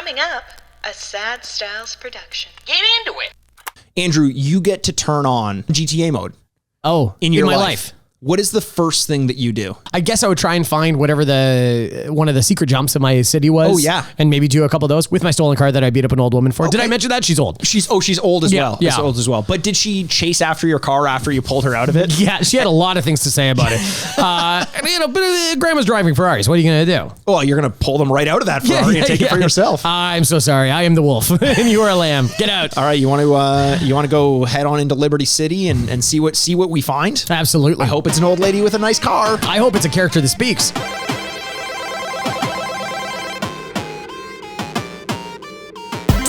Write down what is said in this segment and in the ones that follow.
Coming up, a Sad Styles production. Get into it. Andrew, you get to turn on GTA mode. Oh, in your my life. What is the first thing that you do? I guess I would try and find whatever one of the secret jumps in my city was. Oh, yeah. And maybe do a couple of those with my stolen car that I beat up an old woman for. Okay. Did I mention that? She's old. She's old as well. Yeah. She's old as well. But did she chase after your car after you pulled her out of it? Yeah, she had a lot of things to say about it. But grandma's driving Ferraris. What are you going to do? Well, you're going to pull them right out of that Ferrari and take it for yourself. I'm so sorry. I am the wolf and you are a lamb. Get out. All right, you want to go head on into Liberty City and see what we find? Absolutely. I hope it's an old lady with a nice car. I hope it's a character that speaks.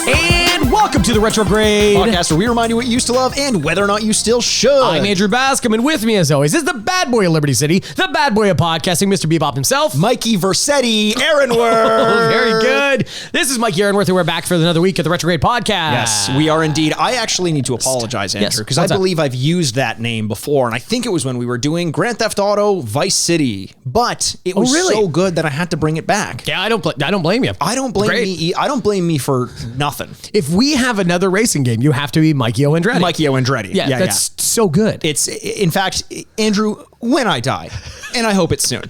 And welcome to the Retrograde podcast where we remind you what you used to love and whether or not you still should. I'm Andrew Bascom, and with me as always is the bad boy of Liberty City, the bad boy of podcasting, Mr. Bebop himself, Mikey Versetti Aaronworth. Oh, very good. This is Mikey Aaronworth, and we're back for another week at the Retrograde podcast. Yes, we are indeed. I actually need to apologize, Andrew, because I believe I've used that name before, and I think it was when we were doing Grand Theft Auto Vice City, but it was so good that I had to bring it back. Yeah, I don't blame you. I don't blame me. I don't blame me for nothing. If we have another racing game, you have to be Mikey Andretti. Mikey Andretti. Yeah, that's so good. It's, in fact, Andrew, when I die, and I hope it's soon,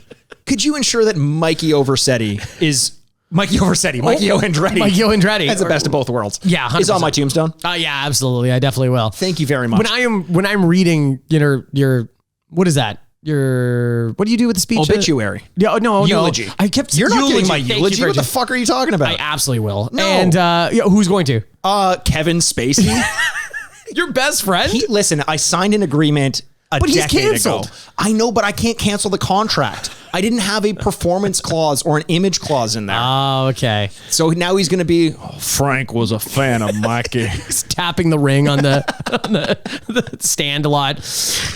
could you ensure that Mikey Versetti is Mikey Andretti? Mikey Andretti. That's the best of both worlds. Yeah, 100%. Is on my tombstone. Yeah, absolutely. I definitely will. Thank you very much. When I'm reading your what is that? What do you do with the speech? Obituary. Yeah, no. Eulogy. I kept You're not getting my Thank eulogy. you, What the fuck are you talking about? I absolutely will. No. And who's going to? Kevin Spacey. Your best friend? Listen, I signed an agreement a decade ago. I know, but I can't cancel the contract. I didn't have a performance clause or an image clause in there. Oh, okay. So now he's going to be, Frank was a fan of Mikey. He's tapping the ring on the stand a lot.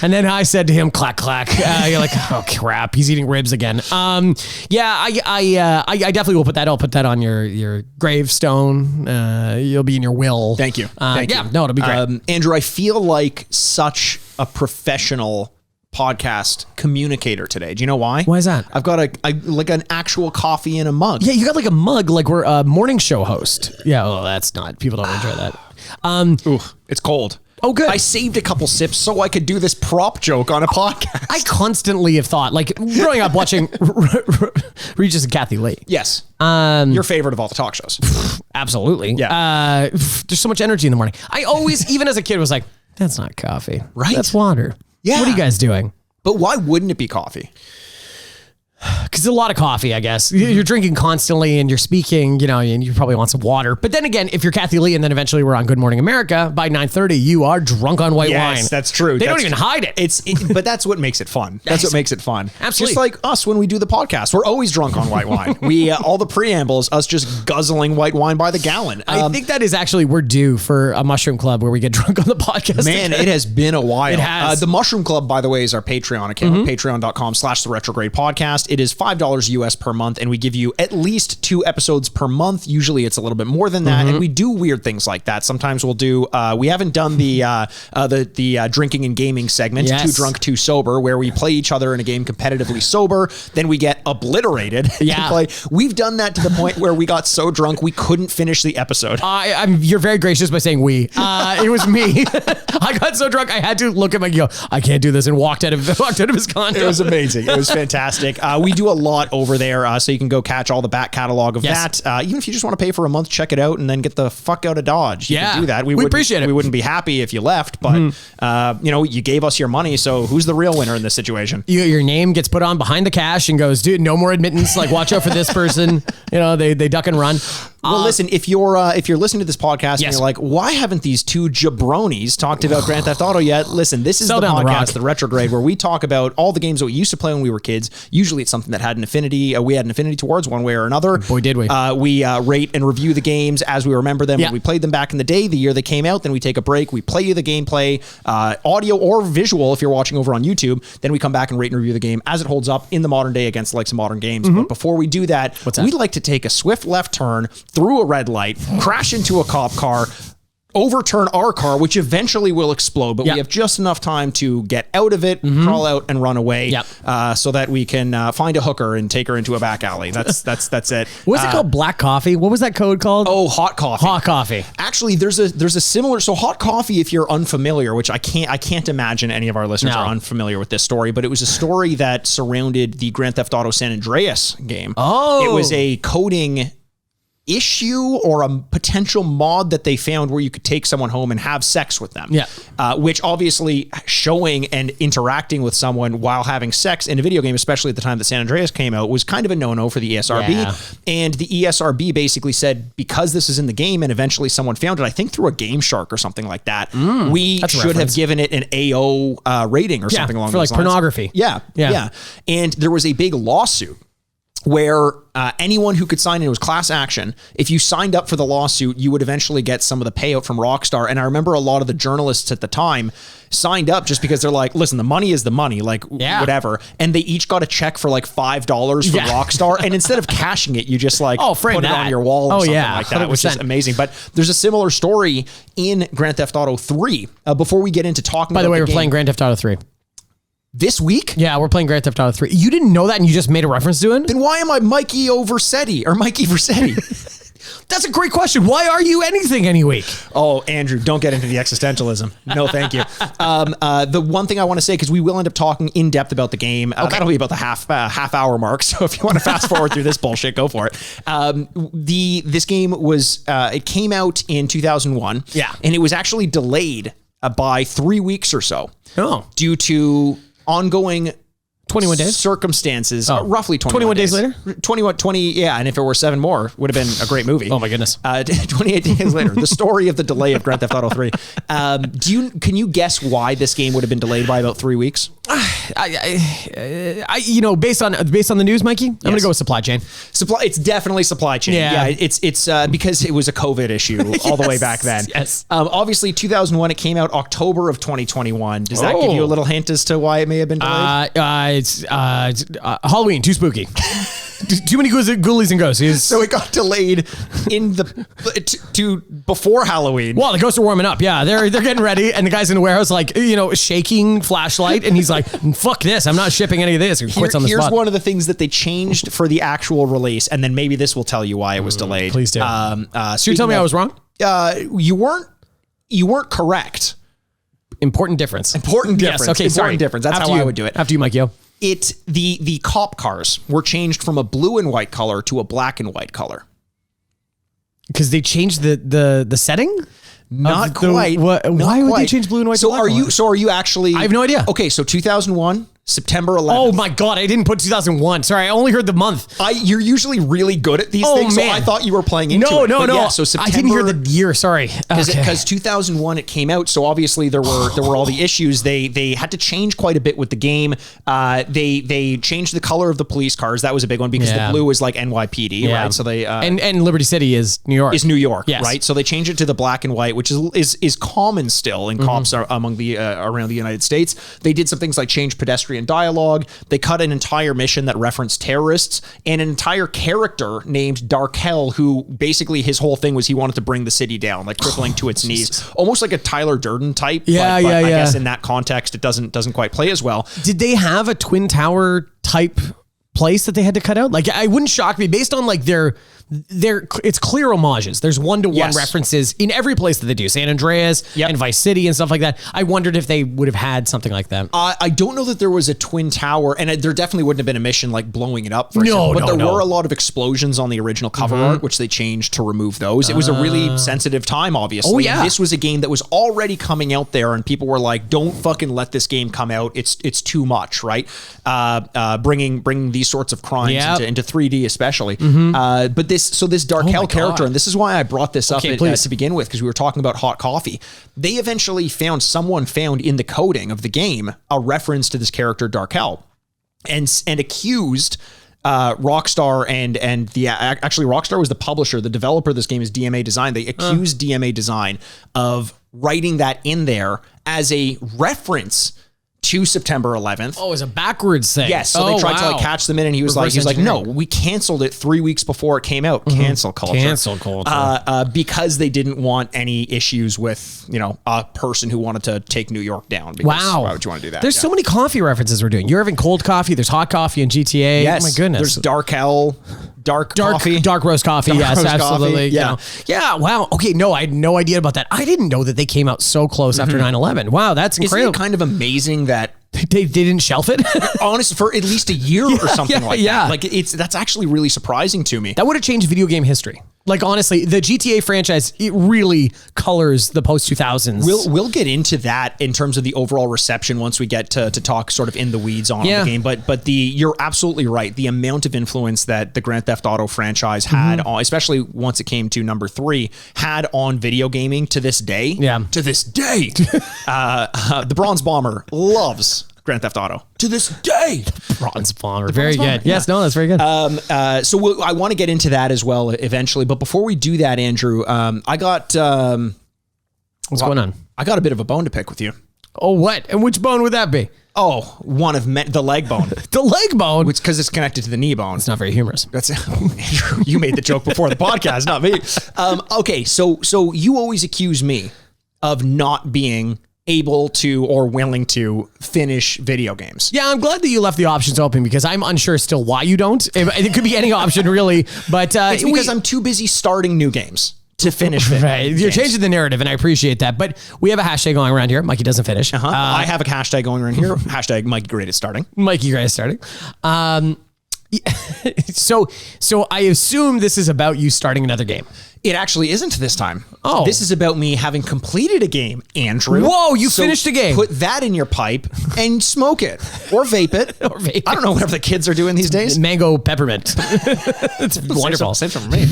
And then I said to him, clack, clack. You're like, oh, crap. He's eating ribs again. Yeah, I definitely will put that. I'll put that on your gravestone. You'll be in your will. Thank you. Thank you. No, it'll be great. Andrew, I feel like such a professional podcast communicator today. Do you know why? Why is that? I've got like an actual coffee in a mug. Yeah, you got like a mug, like we're a morning show host. Yeah, well, that's not. People don't enjoy that. Ooh, it's cold. Oh, good. I saved a couple sips so I could do this prop joke on a podcast. I constantly have thought, like growing up watching Regis and Kathy Lee. Yes. Your favorite of all the talk shows. Absolutely. Yeah. There's so much energy in the morning. I always, even as a kid, was like, that's not coffee. Right. That's water. Yeah. What are you guys doing? But why wouldn't it be coffee? Because a lot of coffee, I guess. You're drinking constantly and you're speaking, and you probably want some water. But then again, if you're Kathy Lee and then eventually we're on Good Morning America, by 9:30, you are drunk on white wine. Yes, that's true. They don't even hide it. But that's what makes it fun. That's what makes it fun. Absolutely. Just like us when we do the podcast. We're always drunk on white wine. We all the preambles, us just guzzling white wine by the gallon. I think that is actually, we're due for a mushroom club where we get drunk on the podcast. Man, it has been a while. It has. The Mushroom Club, by the way, is our Patreon account, patreon.com/the Retrograde Podcast. It is $5 US per month, and we give you at least 2 episodes per month. Usually it's a little bit more than that, and we do weird things like that. Sometimes we'll do, we haven't done the drinking and gaming segment, Yes. Too Drunk, Too Sober, where we play each other in a game competitively sober, then we get obliterated. Yeah. We've done that to the point where we got so drunk we couldn't finish the episode. You're very gracious by saying we. It was me. I got so drunk I had to look at my go, I can't do this, and walked out of his condo. It was amazing. It was fantastic. We do a lot over there, so you can go catch all the back catalog of that. Even if you just want to pay for a month, check it out, and then get the fuck out of Dodge. You can do that. We appreciate it. We wouldn't be happy if you left, but you gave us your money, so who's the real winner in this situation? Your name gets put on behind the cash and goes, dude, no more admittance. Like, watch out for this person. They duck and run. Well, listen, if you're listening to this podcast and you're like, why haven't these two jabronis talked about Grand Theft Auto yet? Listen, this is the podcast, The Retrograde, where we talk about all the games that we used to play when we were kids. Usually it's something that had an affinity. We had an affinity towards one way or another. Boy, did we. We rate and review the games as we remember them. When we played them back in the day, the year they came out, then we take a break. We play you the gameplay, audio or visual if you're watching over on YouTube. Then we come back and rate and review the game as it holds up in the modern day against the likes of modern games. But before we do that, we'd like to take a swift left turn through a red light, crash into a cop car, overturn our car, which eventually will explode, but we have just enough time to get out of it, crawl out and run away, so that we can find a hooker and take her into a back alley. That's it. What's it called? Black coffee? What was that code called? Oh, hot coffee. Hot coffee. Actually, there's a similar, so hot coffee, if you're unfamiliar, which I can't imagine any of our listeners are unfamiliar with this story, but it was a story that surrounded the Grand Theft Auto San Andreas game. Oh. It was a coding issue or a potential mod that they found where you could take someone home and have sex with them. Yeah. Which obviously showing and interacting with someone while having sex in a video game, especially at the time that San Andreas came out, was kind of a no-no for the ESRB. Yeah. And the ESRB basically said, because this is in the game and eventually someone found it, I think through a Game Shark or something like that, we should have given it an AO rating or something along those lines. For like pornography. Yeah. And there was a big lawsuit where anyone who could sign in, it was class action. If you signed up for the lawsuit, you would eventually get some of the payout from Rockstar. And I remember a lot of the journalists at the time signed up just because they're like, listen, the money is the money, like whatever. And they each got a check for like $5 for Rockstar. And instead of cashing it, you just like put it on your wall or something like that, 100%. Which is amazing. But there's a similar story in Grand Theft Auto 3. Before we get into talking about By the way, we're game, playing Grand Theft Auto 3. This week? Yeah, we're playing Grand Theft Auto 3. You didn't know that and you just made a reference to it? Then why am I Mikey Versetti or Mikey Versetti? That's a great question. Why are you anything any week? Oh, Andrew, don't get into the existentialism. No, thank you. The one thing I want to say, because we will end up talking in depth about the game. That'll be about the half hour mark. So if you want to fast forward through this bullshit, go for it. This game was, it came out in 2001. Yeah. And it was actually delayed by 3 weeks or so. Oh. Due to ongoing 21 days circumstances, roughly 21 days later? 20, yeah. And if it were 7 more, would have been a great movie. Oh my goodness. 28 days later, the story of the delay of Grand Theft Auto 3. Can you guess why this game would have been delayed by about 3 weeks? Based on the news, Mikey, I'm going to go with supply chain. It's definitely supply chain. Yeah, it's because it was a COVID issue all the way back then. Yes. Obviously 2001, it came out October of 2021. Does that give you a little hint as to why it may have been delayed? It's Halloween, too spooky. Too many ghoulies and ghosts. So it got delayed to before Halloween. Well, the ghosts are warming up. Yeah, they're getting ready, and the guy's in the warehouse, like, shaking flashlight, and he's like, "Fuck this! I'm not shipping any of this." He quits on the spot. Here's one of the things that they changed for the actual release, and then maybe this will tell you why it was delayed. Please do. So you tell me I was wrong? You weren't correct. Important difference. Yes, okay, important difference. That's how I would do it. After you, Mike, yo. The cop cars were changed from a blue and white color to a black and white color. Because they changed the setting? Not quite. Why would they change blue and white to black and white? So are you actually... I have no idea. Okay, so 2001... September 11th. Oh my God, I didn't put 2001. Sorry, I only heard the month. You're usually really good at these things, man. so I thought you were playing into it. No. Yeah, so September, I didn't hear the year, sorry. Because 2001 it came out, so obviously there were all the issues. They had to change quite a bit with the game. They changed the color of the police cars. That was a big one because the blue was like NYPD, right? So they and Liberty City is New York. Yes. Right? So they changed it to the black and white, which is common still in cops among the around the United States. They did some things like change pedestrian dialogue. They cut an entire mission that referenced terrorists and an entire character named Darkel, who basically his whole thing was he wanted to bring the city down, like crippling to its knees, almost like a Tyler Durden type. But I guess in that context, it doesn't quite play as well. Did they have a Twin Tower type place that they had to cut out? Like, I wouldn't shock me based on like their it's clear homages. There's one-to-one references in every place that they do. San Andreas and Vice City and stuff like that. I wondered if they would have had something like that. I don't know that there was a Twin Tower, and there definitely wouldn't have been a mission like blowing it up, for example. But there were a lot of explosions on the original cover art, which they changed to remove those. It was a really sensitive time, obviously. Oh, yeah. This was a game that was already coming out there, and people were like, don't fucking let this game come out. It's too much, right? Bringing these sorts of crimes into 3D especially. But this Darkel character, and this is why I brought this up to begin with, because we were talking about hot coffee. They eventually found in the coding of the game a reference to this character Darkel, and accused Rockstar and actually Rockstar was the publisher. The developer of this game is DMA Design. They accused DMA Design of writing that in there as a reference to September 11th. Oh, it was a backwards thing. Yes, so they tried to like catch them in, and he was like, no, we canceled it 3 weeks before it came out. Cancel culture. Cancel culture. Because they didn't want any issues with, a person who wanted to take New York down. Because Wow. Why would you want to do that? There's so many coffee references we're doing. You're having cold coffee. There's hot coffee in GTA. Yes. Oh my goodness. There's dark L, dark coffee. Dark roast coffee. Dark Yes, roast absolutely. coffee. Yeah. Yeah. Wow. Okay. No, I had no idea about that. I didn't know that they came out so close after 9/11. Wow. That's Isn't incredible. it kind of amazing that They didn't shelf it? honestly, for at least a year or something like yeah. that. Like that's actually really surprising to me. That would have changed video game history. Like, honestly, the GTA franchise, it really colors the post-2000s. We'll get into that in terms of the overall reception once we get to talk sort of in the weeds on the game. But you're absolutely right. The amount of influence that the Grand Theft Auto franchise had, on, especially once it came to number 3, had on video gaming to this day. Yeah. To this day. The Bronze Bomber loves Grand Theft Auto to this day. Bronze Bomber. Very Bomber, good. Yes, no, that's very good. So I want to get into that as well eventually. But before we do that, Andrew, I got... What's going on? I got a bit of a bone to pick with you. Oh, what? And which bone would that be? Oh, one of the leg bone. The leg bone? Which because it's connected to the knee bone. It's not very humorous. That's Andrew, you made the joke before the podcast, not me. Okay, so you always accuse me of not being able to or willing to finish video games. Yeah, I'm glad that you left the options open because I'm unsure still why you don't. It could be any option really, but it's because I'm too busy starting new games to finish video right. games. You're changing the narrative, and I appreciate that. But we have a hashtag going around here. Mikey doesn't finish. I have a hashtag going around here. Hashtag Mikey Great at starting. Mikey Gray is starting. So I assume this is about you starting another game. It actually isn't this time. Oh. This is about me having completed a game, Andrew. Whoa, you finished a game. Put that in your pipe and smoke it. Or vape it. Or vape I don't know whatever the kids are doing these days. Mango peppermint. It's wonderful. Same from me.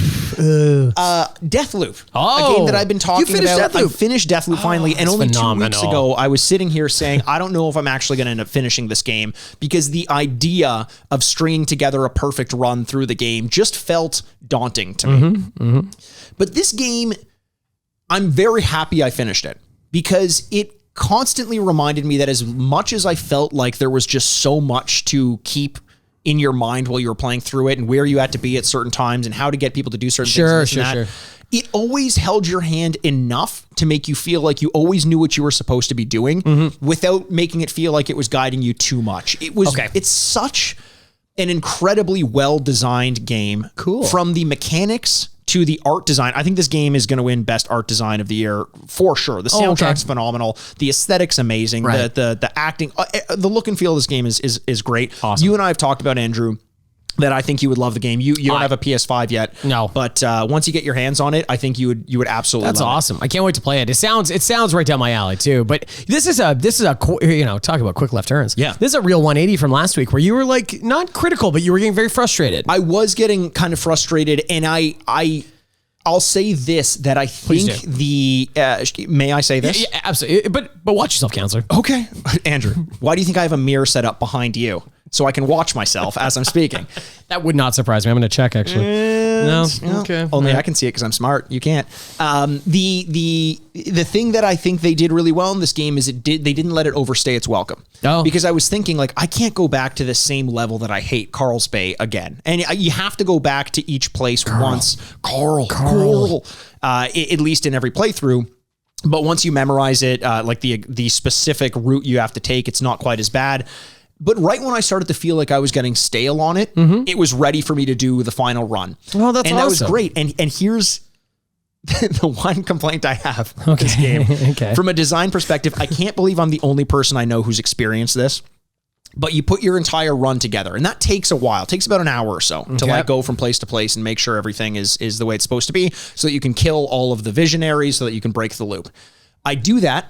Deathloop. Oh. A game that I've been talking You finished about. Deathloop? I finished Deathloop finally. And that's only phenomenal. 2 weeks ago, I was sitting here saying, I don't know if I'm actually going to end up finishing this game because the idea of stringing together a perfect run through the game just felt daunting to me. But this game, I'm very happy I finished it because it constantly reminded me that as much as I felt like there was just so much to keep in your mind while you were playing through it and where you had to be at certain times and how to get people to do certain things. Sure. It always held your hand enough to make you feel like you always knew what you were supposed to be doing without making it feel like it was guiding you too much. It's such an incredibly well-designed game. Cool. From the mechanics to the art design. I think this game is going to win best art design of the year for sure. The soundtrack's phenomenal. The aesthetic's amazing. Right. The acting, the look and feel of this game is great. Awesome. You and I have talked about, Andrew, that I think you would love the game. You don't have a PS5 yet. No. But once you get your hands on it, I think you would absolutely That's love awesome. it. I can't wait to play it. It sounds right down my alley too. But this is a talk about quick left turns. Yeah. This is a real 180 from last week where you were like not critical, but you were getting very frustrated. I was getting kind of frustrated, and I'll say this, that I think may I say this? Yeah, absolutely. But watch yourself, counselor. Okay. Andrew, why do you think I have a mirror set up behind you so I can watch myself as I'm speaking? That would not surprise me. I'm going to check actually. No. Okay. Only I can see it because I'm smart. You can't. The thing that I think they did really well in this game is they didn't let it overstay its welcome. Oh. Because I was thinking like I can't go back to the same level that I hate Carl's Bay again, and you have to go back to each place once. Carl. At least in every playthrough. But once you memorize it, like the specific route you have to take, it's not quite as bad. But right when I started to feel like I was getting stale on it, it was ready for me to do the final run. Oh, that's awesome. And that was great. And here's the one complaint I have with this game. Okay. From a design perspective, I can't believe I'm the only person I know who's experienced this. But you put your entire run together, and that takes a while. It takes about an hour or so to like go from place to place and make sure everything is the way it's supposed to be so that you can kill all of the visionaries so that you can break the loop. I do that,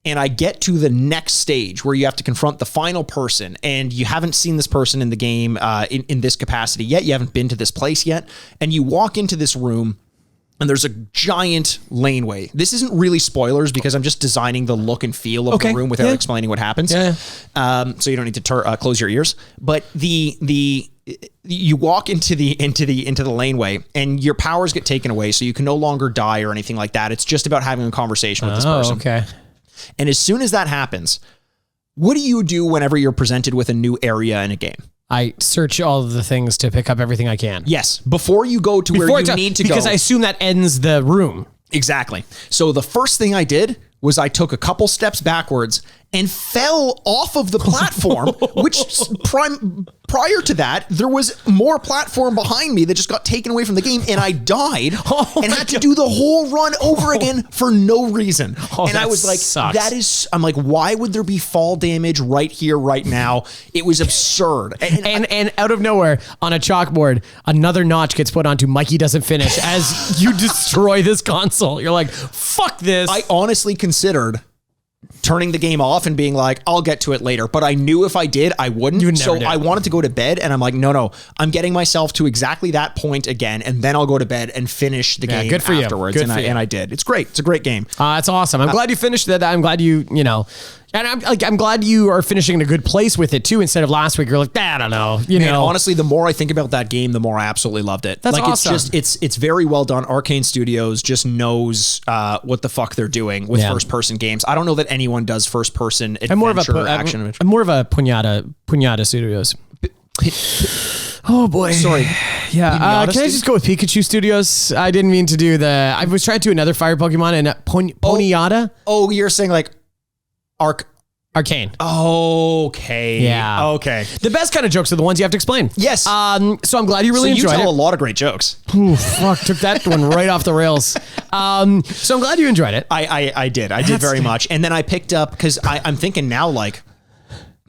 and I get to the next stage where you have to confront the final person, and you haven't seen this person in the game in this capacity yet. You haven't been to this place yet, and you walk into this room, and there's a giant laneway. This isn't really spoilers because I'm just designing the look and feel of the room without explaining what happens. Yeah. So you don't need to close your ears. But you walk into the laneway, and your powers get taken away, so you can no longer die or anything like that. It's just about having a conversation with this person. Okay. And as soon as that happens, What do you do whenever you're presented with a new area in a game? I search all of the things to pick up everything I can. Yes, before you go to where you need to go. Because I assume that ends the room. Exactly. So the first thing I did was I took a couple steps backwards and fell off of the platform, which prior to that, there was more platform behind me that just got taken away from the game, and I died and had to do the whole run over again for no reason. And I was like, sucks. I'm like, why would there be fall damage right here, right now? It was absurd. And out of nowhere, on a chalkboard, another notch gets put onto Mikey doesn't finish as you destroy this console. You're like, fuck this. I honestly considered turning the game off and being like, I'll get to it later. But I knew if I did, I wouldn't. So I wanted to go to bed, and I'm like, no, I'm getting myself to exactly that point again, and then I'll go to bed and finish the game good for afterwards. You. And I did. It's great. It's a great game. That's awesome. I'm glad you finished that. I'm glad you know. And I'm glad you are finishing in a good place with it too. Instead of last week, you're like, I don't know. You know, honestly, the more I think about that game, the more I absolutely loved it. That's like awesome. It's very well done. Arcane Studios just knows what the fuck they're doing with first person games. I don't know that anyone does first person adventure action adventure. I'm more of a Punyata Studios. Oh boy. Sorry. Yeah. Can I just go with Pikachu Studios? I didn't mean to do I was trying to do another fire Pokemon and Ponyata. Oh, you're saying like Arcane. Okay. Yeah. Okay. The best kind of jokes are the ones you have to explain. Yes. So I'm glad you really enjoyed it. You tell a lot of great jokes. Ooh, fuck, took that one right off the rails. So I'm glad you enjoyed it. I did. I did very much. And then I picked up, because I'm thinking now, like,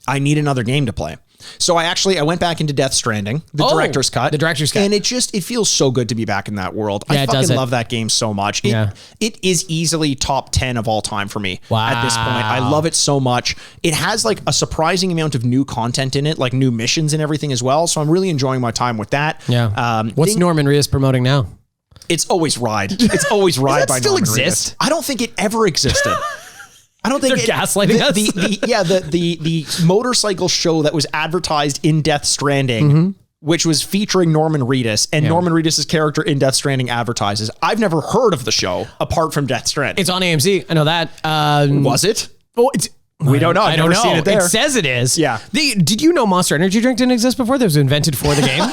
I need another game to play. So I went back into Death Stranding, the director's cut. The director's cut. And it feels so good to be back in that world. Yeah, I fucking love that game so much. It is easily top 10 of all time for me at this point. I love it so much. It has like a surprising amount of new content in it, like new missions and everything as well. So I'm really enjoying my time with that. Yeah. What's Norman Reedus promoting now? It's always Ride. It's always Ride by Norman Reedus. Still exist? I don't think it ever existed. I don't think they're gaslighting us. The motorcycle show that was advertised in Death Stranding, which was featuring Norman Reedus, and Norman Reedus' character in Death Stranding advertises. I've never heard of the show apart from Death Stranding. It's on AMC. I know that. Was it? Oh, we don't know. I don't know. Seen it there. It says it is. Yeah. Did you know Monster Energy drink didn't exist before? That was invented for the game.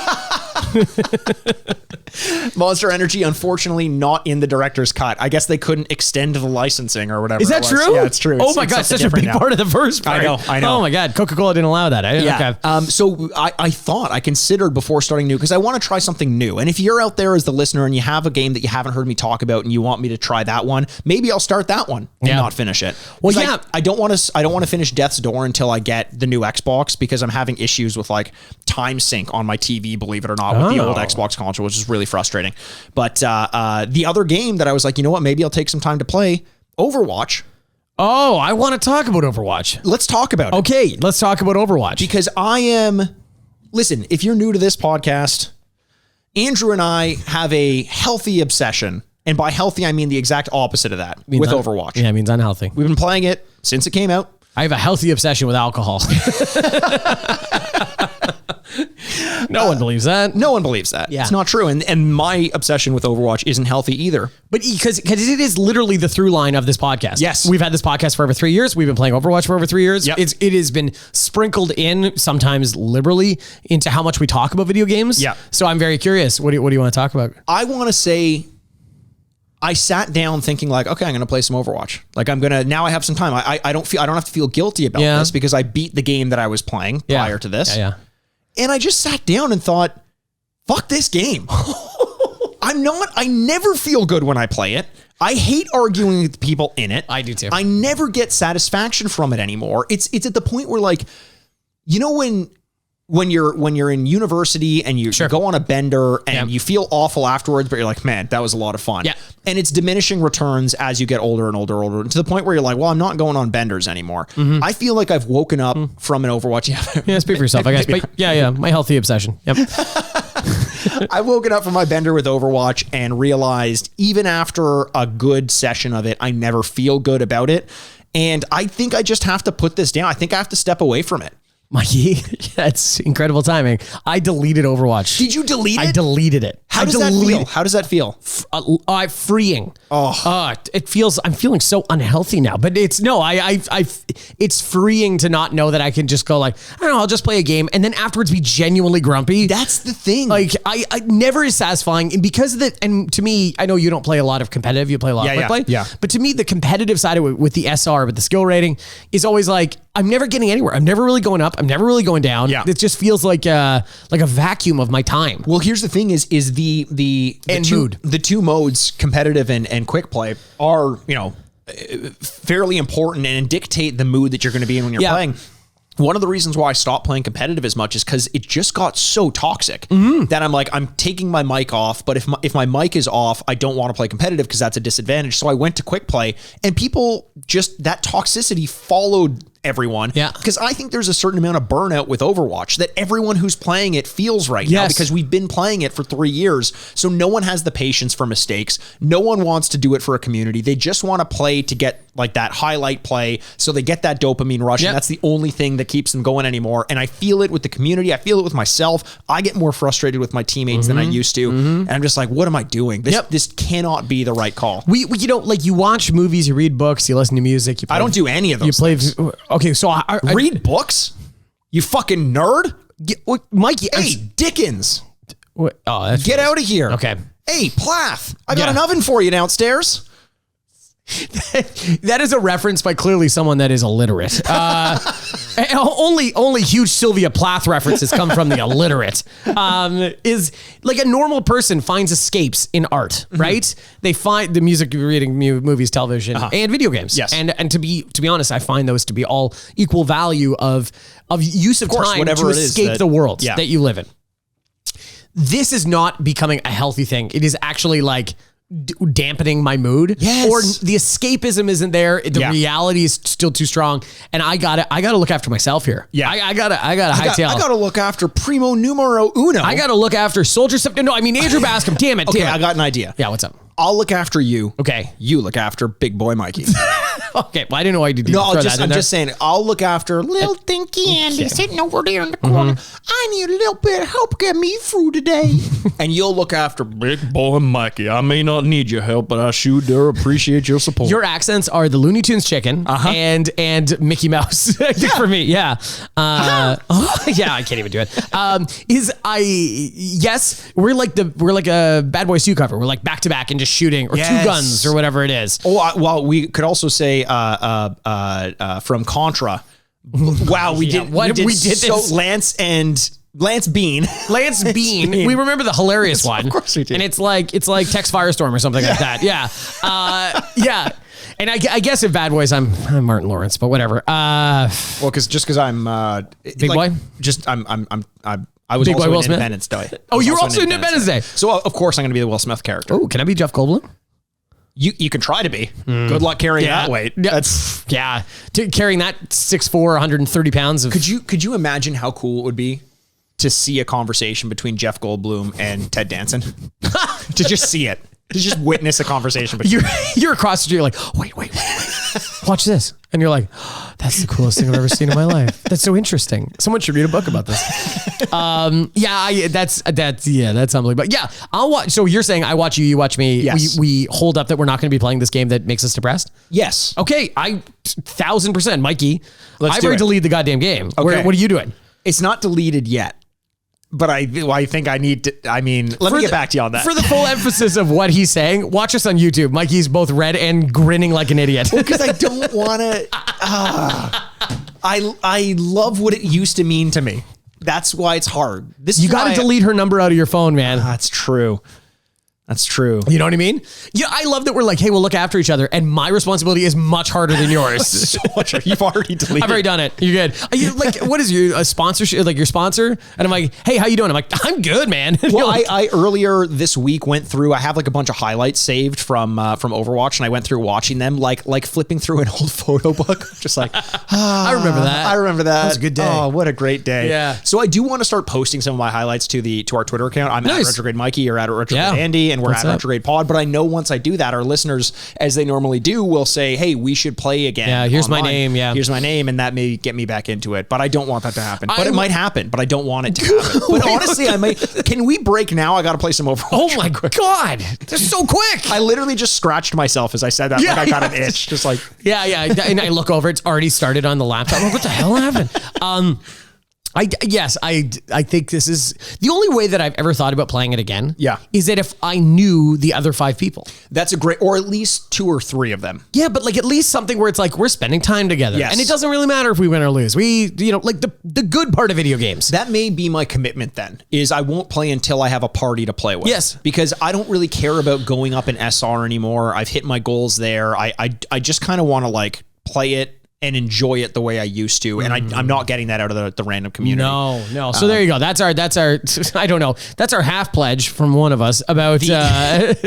Monster Energy, unfortunately, not in the director's cut. I guess they couldn't extend the licensing or whatever. Is that true? Yeah, it's true. Oh my God, such a big part of the first part. I know. Oh my God, Coca-Cola didn't allow that. Yeah. Okay. So I considered before starting new, because I want to try something new. And if you're out there as the listener and you have a game that you haven't heard me talk about and you want me to try that one, maybe I'll start that one and not finish it. Well, yeah. I don't want to finish Death's Door until I get the new Xbox, because I'm having issues with like time sync on my TV, believe it or not, with the old Xbox console, which is really frustrating. But the other game that I was like, you know what, maybe I'll take some time to play, Overwatch. Oh, I want to talk about Overwatch. Let's talk about it. Okay, let's talk about Overwatch. Because listen, if you're new to this podcast, Andrew and I have a healthy obsession. And by healthy, I mean the exact opposite of that with Overwatch. Yeah, it means unhealthy. We've been playing it since it came out. I have a healthy obsession with alcohol. No one believes that. No one believes that. Yeah. It's not true. And my obsession with Overwatch isn't healthy either. But because it is literally the through line of this podcast. Yes. We've had this podcast for over 3 years. We've been playing Overwatch for over 3 years. Yep. It has been sprinkled in, sometimes liberally, into how much we talk about video games. Yeah. So I'm very curious. What do you want to talk about? I want to say, I sat down thinking like, okay, I'm going to play some Overwatch. Like now I have some time. I don't have to feel guilty about this, because I beat the game that I was playing prior to this. Yeah. And I just sat down and thought, fuck this game. I never feel good when I play it. I hate arguing with people in it. I do too. I never get satisfaction from it anymore. It's at the point where, like, you know, when you're in university and you go on a bender and you feel awful afterwards, but you're like, man, that was a lot of fun. Yeah. And it's diminishing returns as you get older and older, to the point where you're like, well, I'm not going on benders anymore. I feel like I've woken up from an Overwatch. Yeah, speak for yourself, I guess. But yeah, my healthy obsession. Yep. I've woken up from my bender with Overwatch and realized, even after a good session of it, I never feel good about it. And I think I just have to put this down. I think I have to step away from it. Mikey, that's incredible timing. I deleted Overwatch. Did you delete it? I deleted it. How does that feel? How does that feel? Freeing. It feels, I'm feeling so unhealthy now, but it's it's freeing to not know that I can just go like, I don't know, I'll just play a game and then afterwards be genuinely grumpy. That's the thing. Like I never is satisfying. And because of that, and to me, I know you don't play a lot of competitive, you play a lot of quick play. Yeah. But to me, the competitive side of it with the SR, with the skill rating is always like, I'm never getting anywhere. I'm never really going up. I'm never really going down. Yeah. It just feels like a vacuum of my time. Well, here's the thing is the two modes, competitive and quick play, are, fairly important and dictate the mood that you're going to be in when you're playing. One of the reasons why I stopped playing competitive as much is because it just got so toxic that I'm like, I'm taking my mic off, but if my mic is off, I don't want to play competitive because that's a disadvantage. So I went to quick play, and people just, that toxicity followed everyone. Yeah. Because I think there's a certain amount of burnout with Overwatch that everyone who's playing it feels right now, because we've been playing it for 3 years. So no one has the patience for mistakes. No one wants to do it for a community. They just want to play to get like that highlight play. So they get that dopamine rush. And that's the only thing that keeps them going anymore. And I feel it with the community. I feel it with myself. I get more frustrated with my teammates than I used to. And I'm just like, what am I doing? This cannot be the right call. We like you watch movies, you read books, you listen to music. I don't do any of those. You play. Okay, so I read books? You fucking nerd? Mikey. Hey, Dickens. That's get out of here. Okay. Hey, Plath. I got an oven for you downstairs. That is a reference by clearly someone that is illiterate. Only huge Sylvia Plath references come from the illiterate. Is like a normal person finds escapes in art, right? They find the music, reading, movies, television, and video games. Yes. And to be honest, I find those to be all equal value of use of time to escape the world that you live in. This is not becoming a healthy thing. It is actually like dampening my mood, or the escapism isn't there. The reality is still too strong, and I gotta look after myself here. I gotta hightail. I gotta look after primo numero uno. I gotta look after Soldier September. No, I mean Andrew Bascom. Damn it. Okay, I got an idea. Yeah, what's up? I'll look after you. Okay. You look after big boy Mikey. Okay, well, I didn't know why you did I'm just saying, I'll look after little Dinky Andy sitting over there in the corner. I need a little bit of help get me through today. And you'll look after big boy Mikey. I may not need your help, but I sure do appreciate your support. Your accents are the Looney Tunes chicken and Mickey Mouse for me. Yeah. Yeah, I can't even do it. We're like a Bad Boys 2 cover. We're like back to back and just shooting, or two guns, or whatever it is. Well, we could also say from Contra. Wow, we did this. Lance Bean. Lance Bean. We remember the hilarious one. Of course we did. And it's like Tex Firestorm or something like that. Yeah. Yeah. And I guess if Bad Boys, I'm Martin Lawrence, but whatever. Well, because I'm Big Boy. I was Big also Boy in Will Smith? Independence Day. Oh, you were also in Independence Day. So of course I'm going to be the Will Smith character. Oh, can I be Jeff Goldblum? You can try to be. Good luck carrying that weight. That's carrying that 6'4", 130 pounds of. Could you imagine how cool it would be to see a conversation between Jeff Goldblum and Ted Danson? To just see it. To just witness a conversation between you're across the street, you're like, wait. Watch this. And you're like, oh, that's the coolest thing I've ever seen in my life. That's so interesting. Someone should read a book about this. That's unbelievable. But yeah, I'll watch. So you're saying I watch you watch me. Yes. We hold up that we're not going to be playing this game that makes us depressed. Yes. Okay. 1000%, Mikey. I've already deleted the goddamn game. Okay. What are you doing? It's not deleted yet. But I think I need to, let me get back to you on that. For the full emphasis of what he's saying, watch us on YouTube. Mikey's both red and grinning like an idiot. Because I don't want to, I love what it used to mean to me. That's why it's hard. You got to delete her number out of your phone, man. That's true. That's true. You know what I mean? Yeah, I love that we're like, hey, we'll look after each other, and my responsibility is much harder than yours. So much. You've already deleted. I've already done it. You're good. Are you like, what is a sponsorship? Like your sponsor? And I'm like, hey, how you doing? I'm like, I'm good, man. Well, I earlier this week went through. I have like a bunch of highlights saved from Overwatch, and I went through watching them, like flipping through an old photo book. Just like, I remember that. I remember that. That was a good day. Oh, what a great day. Yeah. So I do want to start posting some of my highlights to our Twitter account. I'm at Retrograde Mikey or at Retrograde Andy. say, and we're at Retrograde Pod. But I know once I do that, our listeners, as they normally do, will say, hey, we should play again. Yeah, here's online. my name. Yeah. Here's my name. And that may get me back into it. But I don't want that to happen. But it might happen. But I don't want it to happen. But honestly, I might. Can we break now? I got to play some Overwatch. Oh my God. They're so quick. I literally just scratched myself as I said that. Like I got an itch. Just like. Yeah. And I look over, it's already started on the laptop. I'm like, what the hell happened? I think this is the only way that I've ever thought about playing it again. Yeah. Is that if I knew the other 5 people. That's a great, or at least 2 or 3 of them. Yeah, but like at least something where it's like we're spending time together. Yes. And it doesn't really matter if we win or lose. We, like the good part of video games. That may be my commitment then, is I won't play until I have a party to play with. Yes. Because I don't really care about going up in SR anymore. I've hit my goals there. I just kind of want to like play it and enjoy it the way I used to. And I'm not getting that out of the random community. No. So there you go. That's our, I don't know. That's our half pledge from one of us about, you said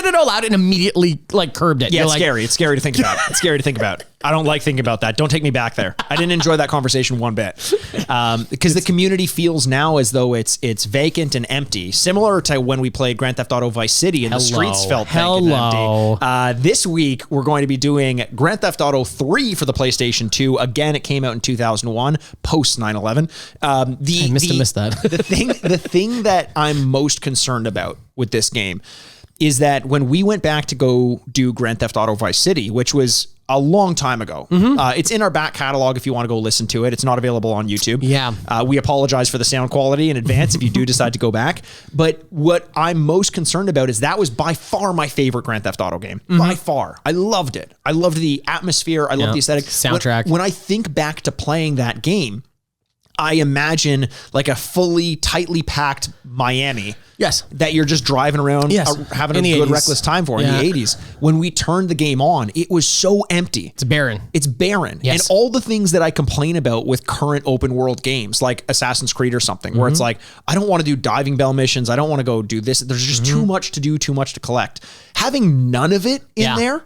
it all out and immediately like curbed it. Yeah, You're it's scary. It's scary to think about. It's scary to think about. I don't like thinking about that. Don't take me back there. I didn't enjoy that conversation one bit. Because the community feels now as though it's vacant and empty, similar to when we played Grand Theft Auto Vice City and the streets felt vacant and empty. This week, we're going to be doing Grand Theft Auto 3 for the PlayStation 2. Again, it came out in 2001, post 9/11. I missed that. the thing that I'm most concerned about with this game is that when we went back to go do Grand Theft Auto Vice City, which was a long time ago. It's in our back catalog if you want to go listen to it. It's not available on YouTube. Yeah. We apologize for the sound quality in advance if you do decide to go back. But what I'm most concerned about is that was by far my favorite Grand Theft Auto game. By far. I loved it. I loved the atmosphere. I loved the aesthetic. Soundtrack. When I think back to playing that game, I imagine like a fully tightly packed Miami. Yes. That you're just driving around, having a good 80s. reckless time for in the 80s. When we turned the game on, it was so empty. It's barren. It's barren. Yes. And all the things that I complain about with current open world games, like Assassin's Creed or something, where it's like, I don't want to do diving bell missions. I don't want to go do this. There's just too much to do, too much to collect. Having none of it in there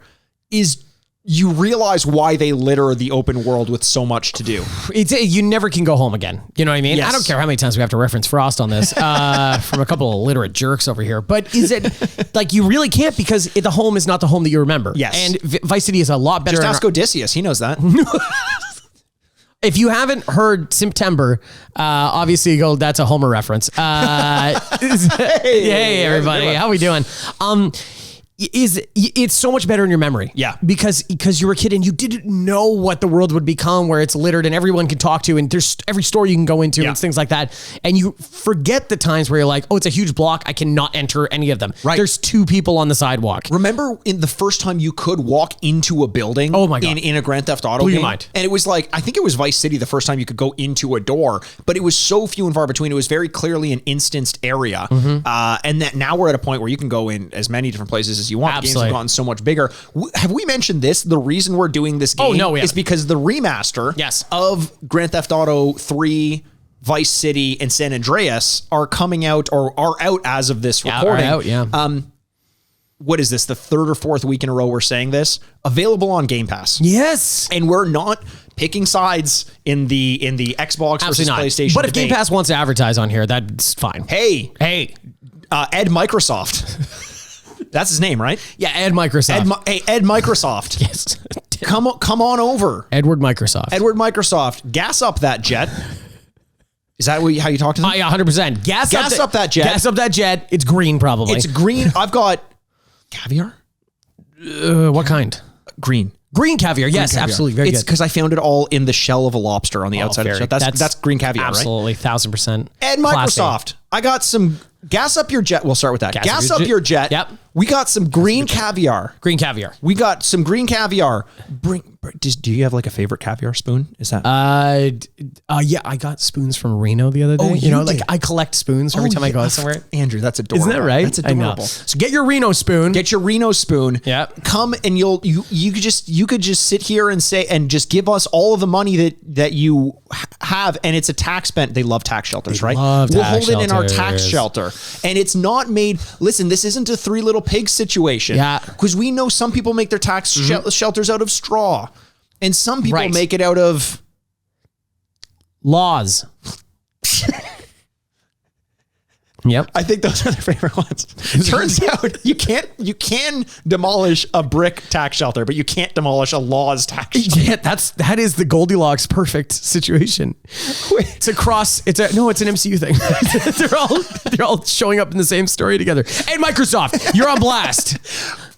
is... You realize why they litter the open world with so much to do. You never can go home again. You know what I mean? Yes. I don't care how many times we have to reference Frost on this from a couple of literate jerks over here. But is it like you really can't because the home is not the home that you remember? Yes. And Vice City is a lot better. Just ask Odysseus. He knows that. If you haven't heard September, obviously go, that's a Homer reference. Hey, everybody. How we doing? It's so much better in your memory. Yeah. Because you were a kid and you didn't know what the world would become where it's littered and everyone can talk to and there's every store you can go into and things like that. And you forget the times where you're like, oh, it's a huge block. I cannot enter any of them. Right. There's 2 people on the sidewalk. Remember in the first time you could walk into a building Oh my God. in a Grand Theft Auto Blew game? your mind. And it was like, I think it was Vice City the first time you could go into a door, but it was so few and far between. It was very clearly an instanced area. And that now we're at a point where you can go in as many different places as you want. Absolutely. The games have gotten so much bigger. Have we mentioned this? The reason we're doing this game is because the remaster of Grand Theft Auto 3, Vice City, and San Andreas are coming out or are out as of this recording. What is this? The 3rd or 4th week in a row we're saying this? Available on Game Pass. Yes. And we're not picking sides in the Xbox versus PlayStation. But if Game Pass wants to advertise on here, that's fine. Hey, Ed Microsoft. That's his name, right? Yeah, Ed Microsoft. Ed Microsoft. Yes. Come on over. Edward Microsoft. Gas up that jet. Is that how you talk to them? Yeah, 100%. Gas up that jet. Gas up that jet. It's green, probably. It's green. I've got caviar. What kind? Green caviar. Yes, caviar. Absolutely. Very good. It's because I found it all in the shell of a lobster on the outside of the shell. That's green caviar, absolutely, right? Absolutely, 1000%. Ed Microsoft. I got some... Gas up your jet. We'll start with that. Gas up your jet. Yep. We got some green caviar. Green caviar. We got some green caviar. Do you have like a favorite caviar spoon? Is that? Yeah, I got spoons from Reno the other day. Oh, you did? like I collect spoons every time I go somewhere. Andrew, that's adorable. Isn't that right? That's adorable. I know. So get your Reno spoon. Yeah. Come and you could just sit here and say and just give us all of the money that you have, and it's a tax spent. They love tax shelters, right? We'll hold it in our tax shelter, and it's not made. Listen, this isn't a Three Little Pigs situation. Yeah. Because we know some people make their tax shelters out of straw, and some people make it out of laws. Yep. I think those are their favorite ones. Turns out you can demolish a brick tax shelter, but you can't demolish a law's tax shelter. Yeah, that is the Goldilocks perfect situation. It's an MCU thing. they're all showing up in the same story together. And Microsoft, you're on blast.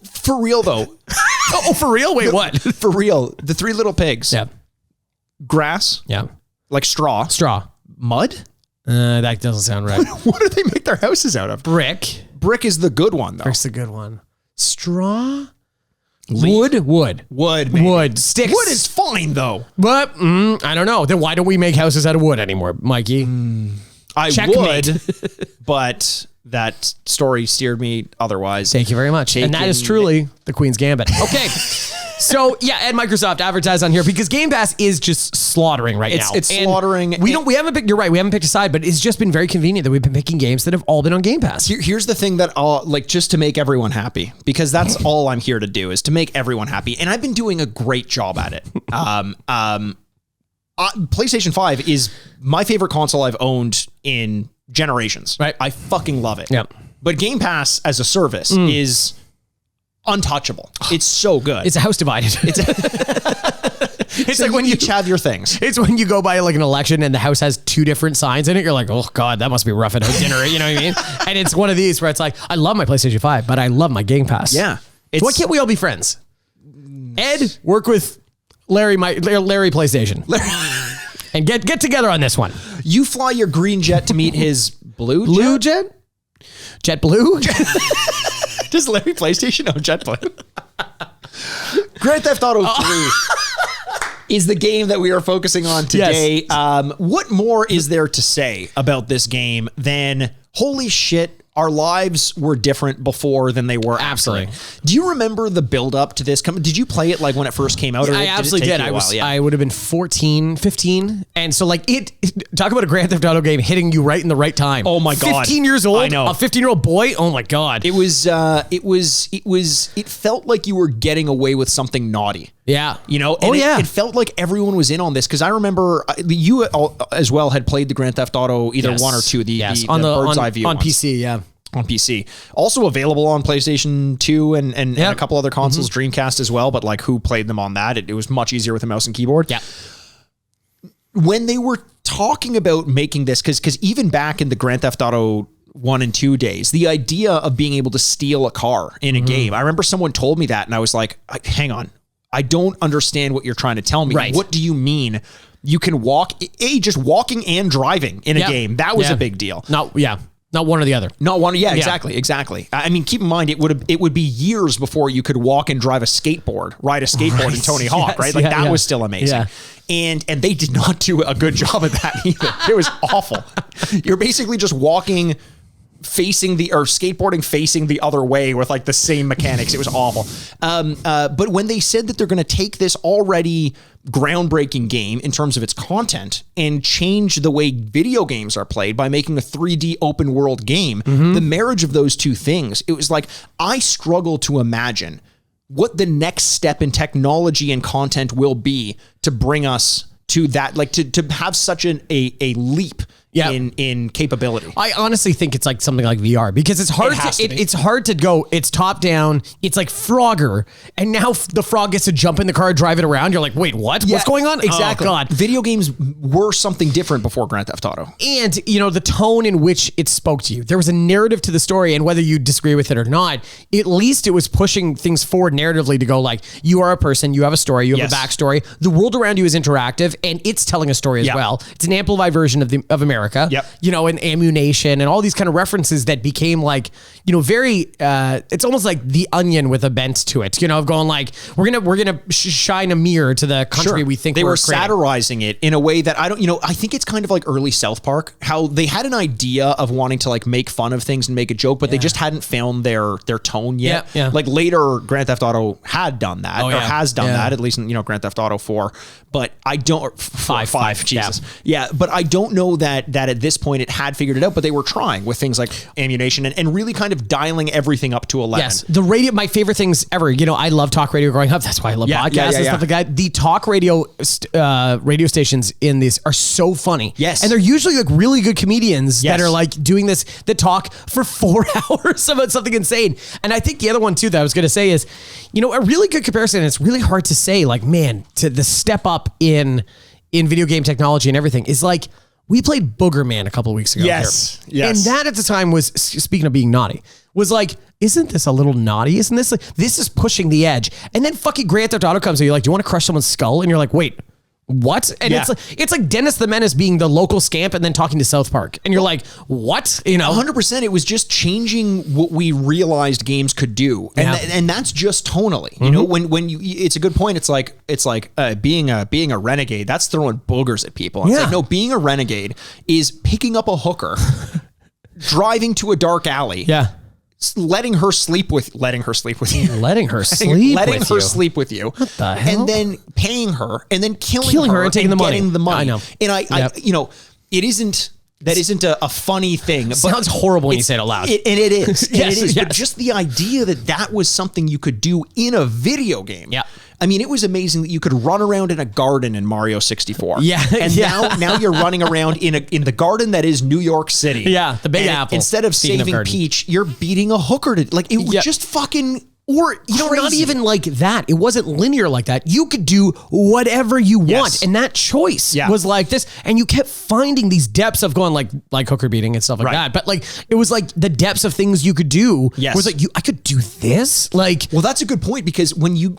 For real though. Oh, for real? Wait, what? For real. The Three Little Pigs. Yeah. Grass. Yeah. Like straw. Mud? That doesn't sound right. What do they make their houses out of? Brick. Brick is the good one though. Brick's the good one. Straw? Leaf. Wood. Maybe. Wood. Sticks. Wood is fine though. But I don't know. Then why don't we make houses out of wood anymore, Mikey? I Checkmate. would, but that story steered me otherwise. Thank you very much. And that is truly the Queen's Gambit. Okay. So yeah, and Microsoft advertised on here because Game Pass is just slaughtering right now. It's slaughtering. We haven't picked, you're right, we haven't picked a side, but it's just been very convenient that we've been picking games that have all been on Game Pass. Here's the thing that just to make everyone happy, because that's all I'm here to do is to make everyone happy. And I've been doing a great job at it. PlayStation 5 is my favorite console I've owned in generations. Right. I fucking love it. Yep. But Game Pass as a service is untouchable. It's so good. It's a house divided. It's like when you each have your things. It's when you go by like an election and the house has two different signs in it. You're like, oh God, that must be rough at dinner. You know what I mean? And it's one of these where it's like, I love my PlayStation 5, but I love my Game Pass. Yeah. So why can't we all be friends? Ed, work with Larry PlayStation. And get together on this one. You fly your green jet to meet his blue jet? JetBlue? Does Larry PlayStation own JetBlue? Grand Theft Auto 3 is the game that we are focusing on today. Yes. What more is there to say about this game than, holy shit, our lives were different before than they were Absolutely. after. Do you remember the build up to this? Did you play it like when it first came out? Or I absolutely did. I would have been 14, 15. And so like talk about a Grand Theft Auto game hitting you right in the right time. Oh my God. 15 years old. I know. A 15-year-old boy. Oh my God. It felt like you were getting away with something naughty. Yeah. You know, and it felt like everyone was in on this because I remember you as well had played the Grand Theft Auto either 1 or 2, the bird's eye view on ones. PC, yeah. On PC. Also available on PlayStation 2 and a couple other consoles, Dreamcast as well, but like who played them on that? It was much easier with a mouse and keyboard. Yeah. When they were talking about making this, because even back in the Grand Theft Auto 1 and 2 days, the idea of being able to steal a car in a game, I remember someone told me that and I was like, hang on. I don't understand what you're trying to tell me. Right. What do you mean? You can just walking and driving in a game. That was a big deal. Not one or the other. Not one. Yeah, exactly. I mean, keep in mind, it would be years before you could walk and drive ride a skateboard in Tony Hawk, right? Like that was still amazing. Yeah. And they did not do a good job at that either. It was awful. You're basically just walking skateboarding facing the other way with like the same mechanics. It was awful. But when they said that they're going to take this already groundbreaking game in terms of its content and change the way video games are played by making a 3D open world game, the marriage of those two things, it was like, I struggle to imagine what the next step in technology and content will be to bring us to that, like to have such a leap in capability. I honestly think it's like something like VR because it's hard it's hard to go, it's top down, it's like Frogger, and now the frog gets to jump in the car, drive it around. You're like, wait, what? What's going on? Exactly. Oh, God. Video games were something different before Grand Theft Auto. And, you know, the tone in which it spoke to you. There was a narrative to the story, and whether you disagree with it or not, at least it was pushing things forward narratively to go like, you are a person, you have a story, you have a backstory. The world around you is interactive, and it's telling a story as well. It's an amplified version of America. Yep. You know, and ammunition and all these kind of references that became like, you know, very, it's almost like The Onion with a bent to it, you know, of going like, we're going to shine a mirror to the country we think they were creating. satirizing it in a way that I think it's kind of like early South Park, how they had an idea of wanting to like make fun of things and make a joke, but they just hadn't found their tone yet. Yeah. Like later Grand Theft Auto had done that or has done that, at least in, Grand Theft Auto 4, but I don't, 5, Jesus. Yeah. But I don't know that at this point it had figured it out, but they were trying with things like ammunition and really kind of dialing everything up to 11. Yes, the radio. My favorite things ever. You know, I love talk radio growing up. That's why I love podcasts and stuff like that. The talk radio stations in these are so funny. Yes, and they're usually like really good comedians that are like doing this that talk for 4 hours about something insane. And I think the other one too that I was going to say is, you know, a really good comparison. It's really hard to say. Like, man, to the step up in video game technology and everything is like. We played Booger Man a couple of weeks ago. Yes. And that at the time was, speaking of being naughty, was like, isn't this a little naughty? Isn't this like, this is pushing the edge? And then fucking Grand Theft Auto comes and you're like, do you want to crush someone's skull? And you're like, wait, what? And it's like Dennis the Menace being the local scamp and then talking to South Park. And you're like, what? You know, 100%. It was just changing what we realized games could do. And that's just tonally, you know, when you, it's a good point. It's like being a renegade, that's throwing boogers at people. It's like, no, being a renegade is picking up a hooker, driving to a dark alley. Letting her sleep with you. Letting her sleep with you. Sleep with you. What the hell? And then paying her and then killing her and taking the money. Getting the money. I know. And I you know, that isn't a funny thing. But sounds horrible when you say it out loud. And it is. Yes, it is. yes. But just the idea that was something you could do in a video game. Yeah. I mean, it was amazing that you could run around in a garden in Mario 64. Yeah. And now you're running around in the garden that is New York City. Yeah, the Big Apple. Instead of saving Peach, you're beating a hooker to like it was just fucking not even like that. It wasn't linear like that. You could do whatever you want. And that choice was like this. And you kept finding these depths of going like hooker beating and stuff like that. But like, it was like the depths of things you could do. Yes. Was like, I could do this. Like, well, that's a good point because when you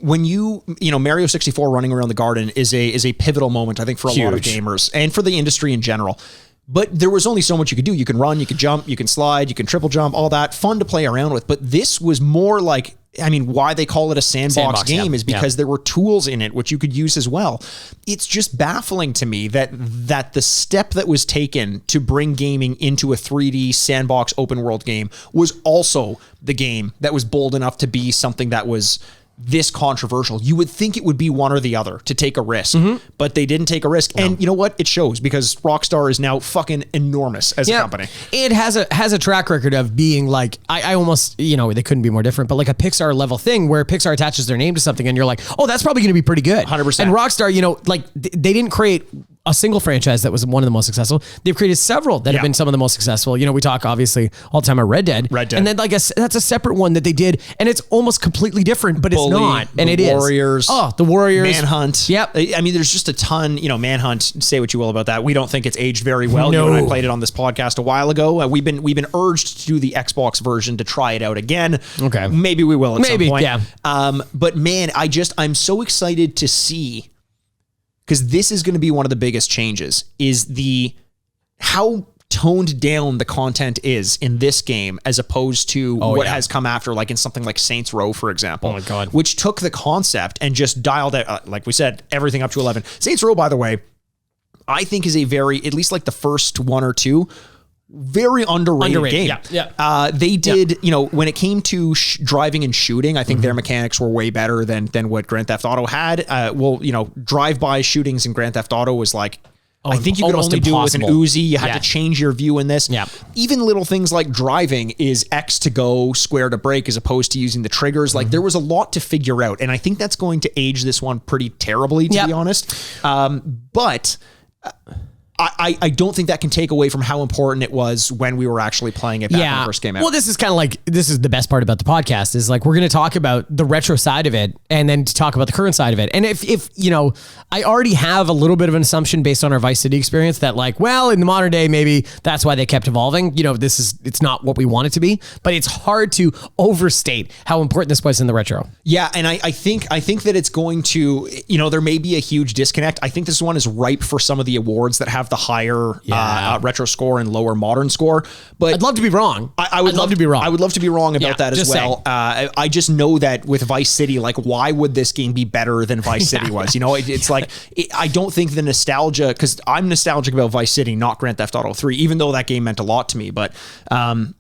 know, Mario 64 running around the garden is a pivotal moment, I think, for a lot of gamers and for the industry in general. But there was only so much you could do. You can run, you can jump, you can slide, you can triple jump, all that. Fun to play around with. But this was more like, I mean, why they call it a sandbox game is because there were tools in it which you could use as well. It's just baffling to me that the step that was taken to bring gaming into a 3D sandbox open world game was also the game that was bold enough to be something that was this controversial. You would think it would be one or the other to take a risk, but they didn't take a risk. And you know what? It shows because Rockstar is now fucking enormous as a company. It has a track record of being like, I almost, you know, they couldn't be more different, but like a Pixar level thing where Pixar attaches their name to something and you're like, oh, that's probably going to be pretty good. 100%. And Rockstar, you know, like they didn't create a single franchise that was one of the most successful. They've created several that have been some of the most successful. You know, we talk obviously all the time about Red Dead. And then like that's a separate one that they did and it's almost completely different, but it's not. And it Warriors. Oh, the Warriors. Manhunt. Yep. I mean, there's just a ton, you know, Manhunt, say what you will about that. We don't think it's aged very well. No. You and I played it on this podcast a while ago. We've been urged to do the Xbox version to try it out again. Okay. Maybe we will at some point. Yeah. But man, I'm so excited to see, because this is going to be one of the biggest changes, is how toned down the content is in this game as opposed to what has come after, like in something like Saints Row, for example. Oh my God. Which took the concept and just dialed it, like we said, everything up to 11. Saints Row, by the way, I think is a very, at least like the first one or two, very underrated game. They did, you know, when it came to driving and shooting, I think their mechanics were way better than what Grand Theft Auto had. Well, you know, drive-by shootings in Grand Theft Auto was like, I think you could only do it with an Uzi. You had to change your view in this. Even little things like driving is X to go, square to brake, as opposed to using the triggers. Like there was a lot to figure out. And I think that's going to age this one pretty terribly, to be honest. But I don't think that can take away from how important it was when we were actually playing it back when it first came out. Well, this is kind of like, this is the best part about the podcast is like, we're going to talk about the retro side of it and then to talk about the current side of it. And if, you know, I already have a little bit of an assumption based on our Vice City experience that like, well, in the modern day, maybe that's why they kept evolving. You know, it's not what we want it to be, but it's hard to overstate how important this was in the retro. Yeah. And I think that it's going to, you know, there may be a huge disconnect. I think this one is ripe for some of the awards that have the higher retro score and lower modern score, but I'd love to be wrong. I would love to be wrong. I would love to be wrong about that as well. I just know that with Vice City, like, why would this game be better than Vice City was? You know, it's like, I don't think the nostalgia, because I'm nostalgic about Vice City, not Grand Theft Auto 3, even though that game meant a lot to me. But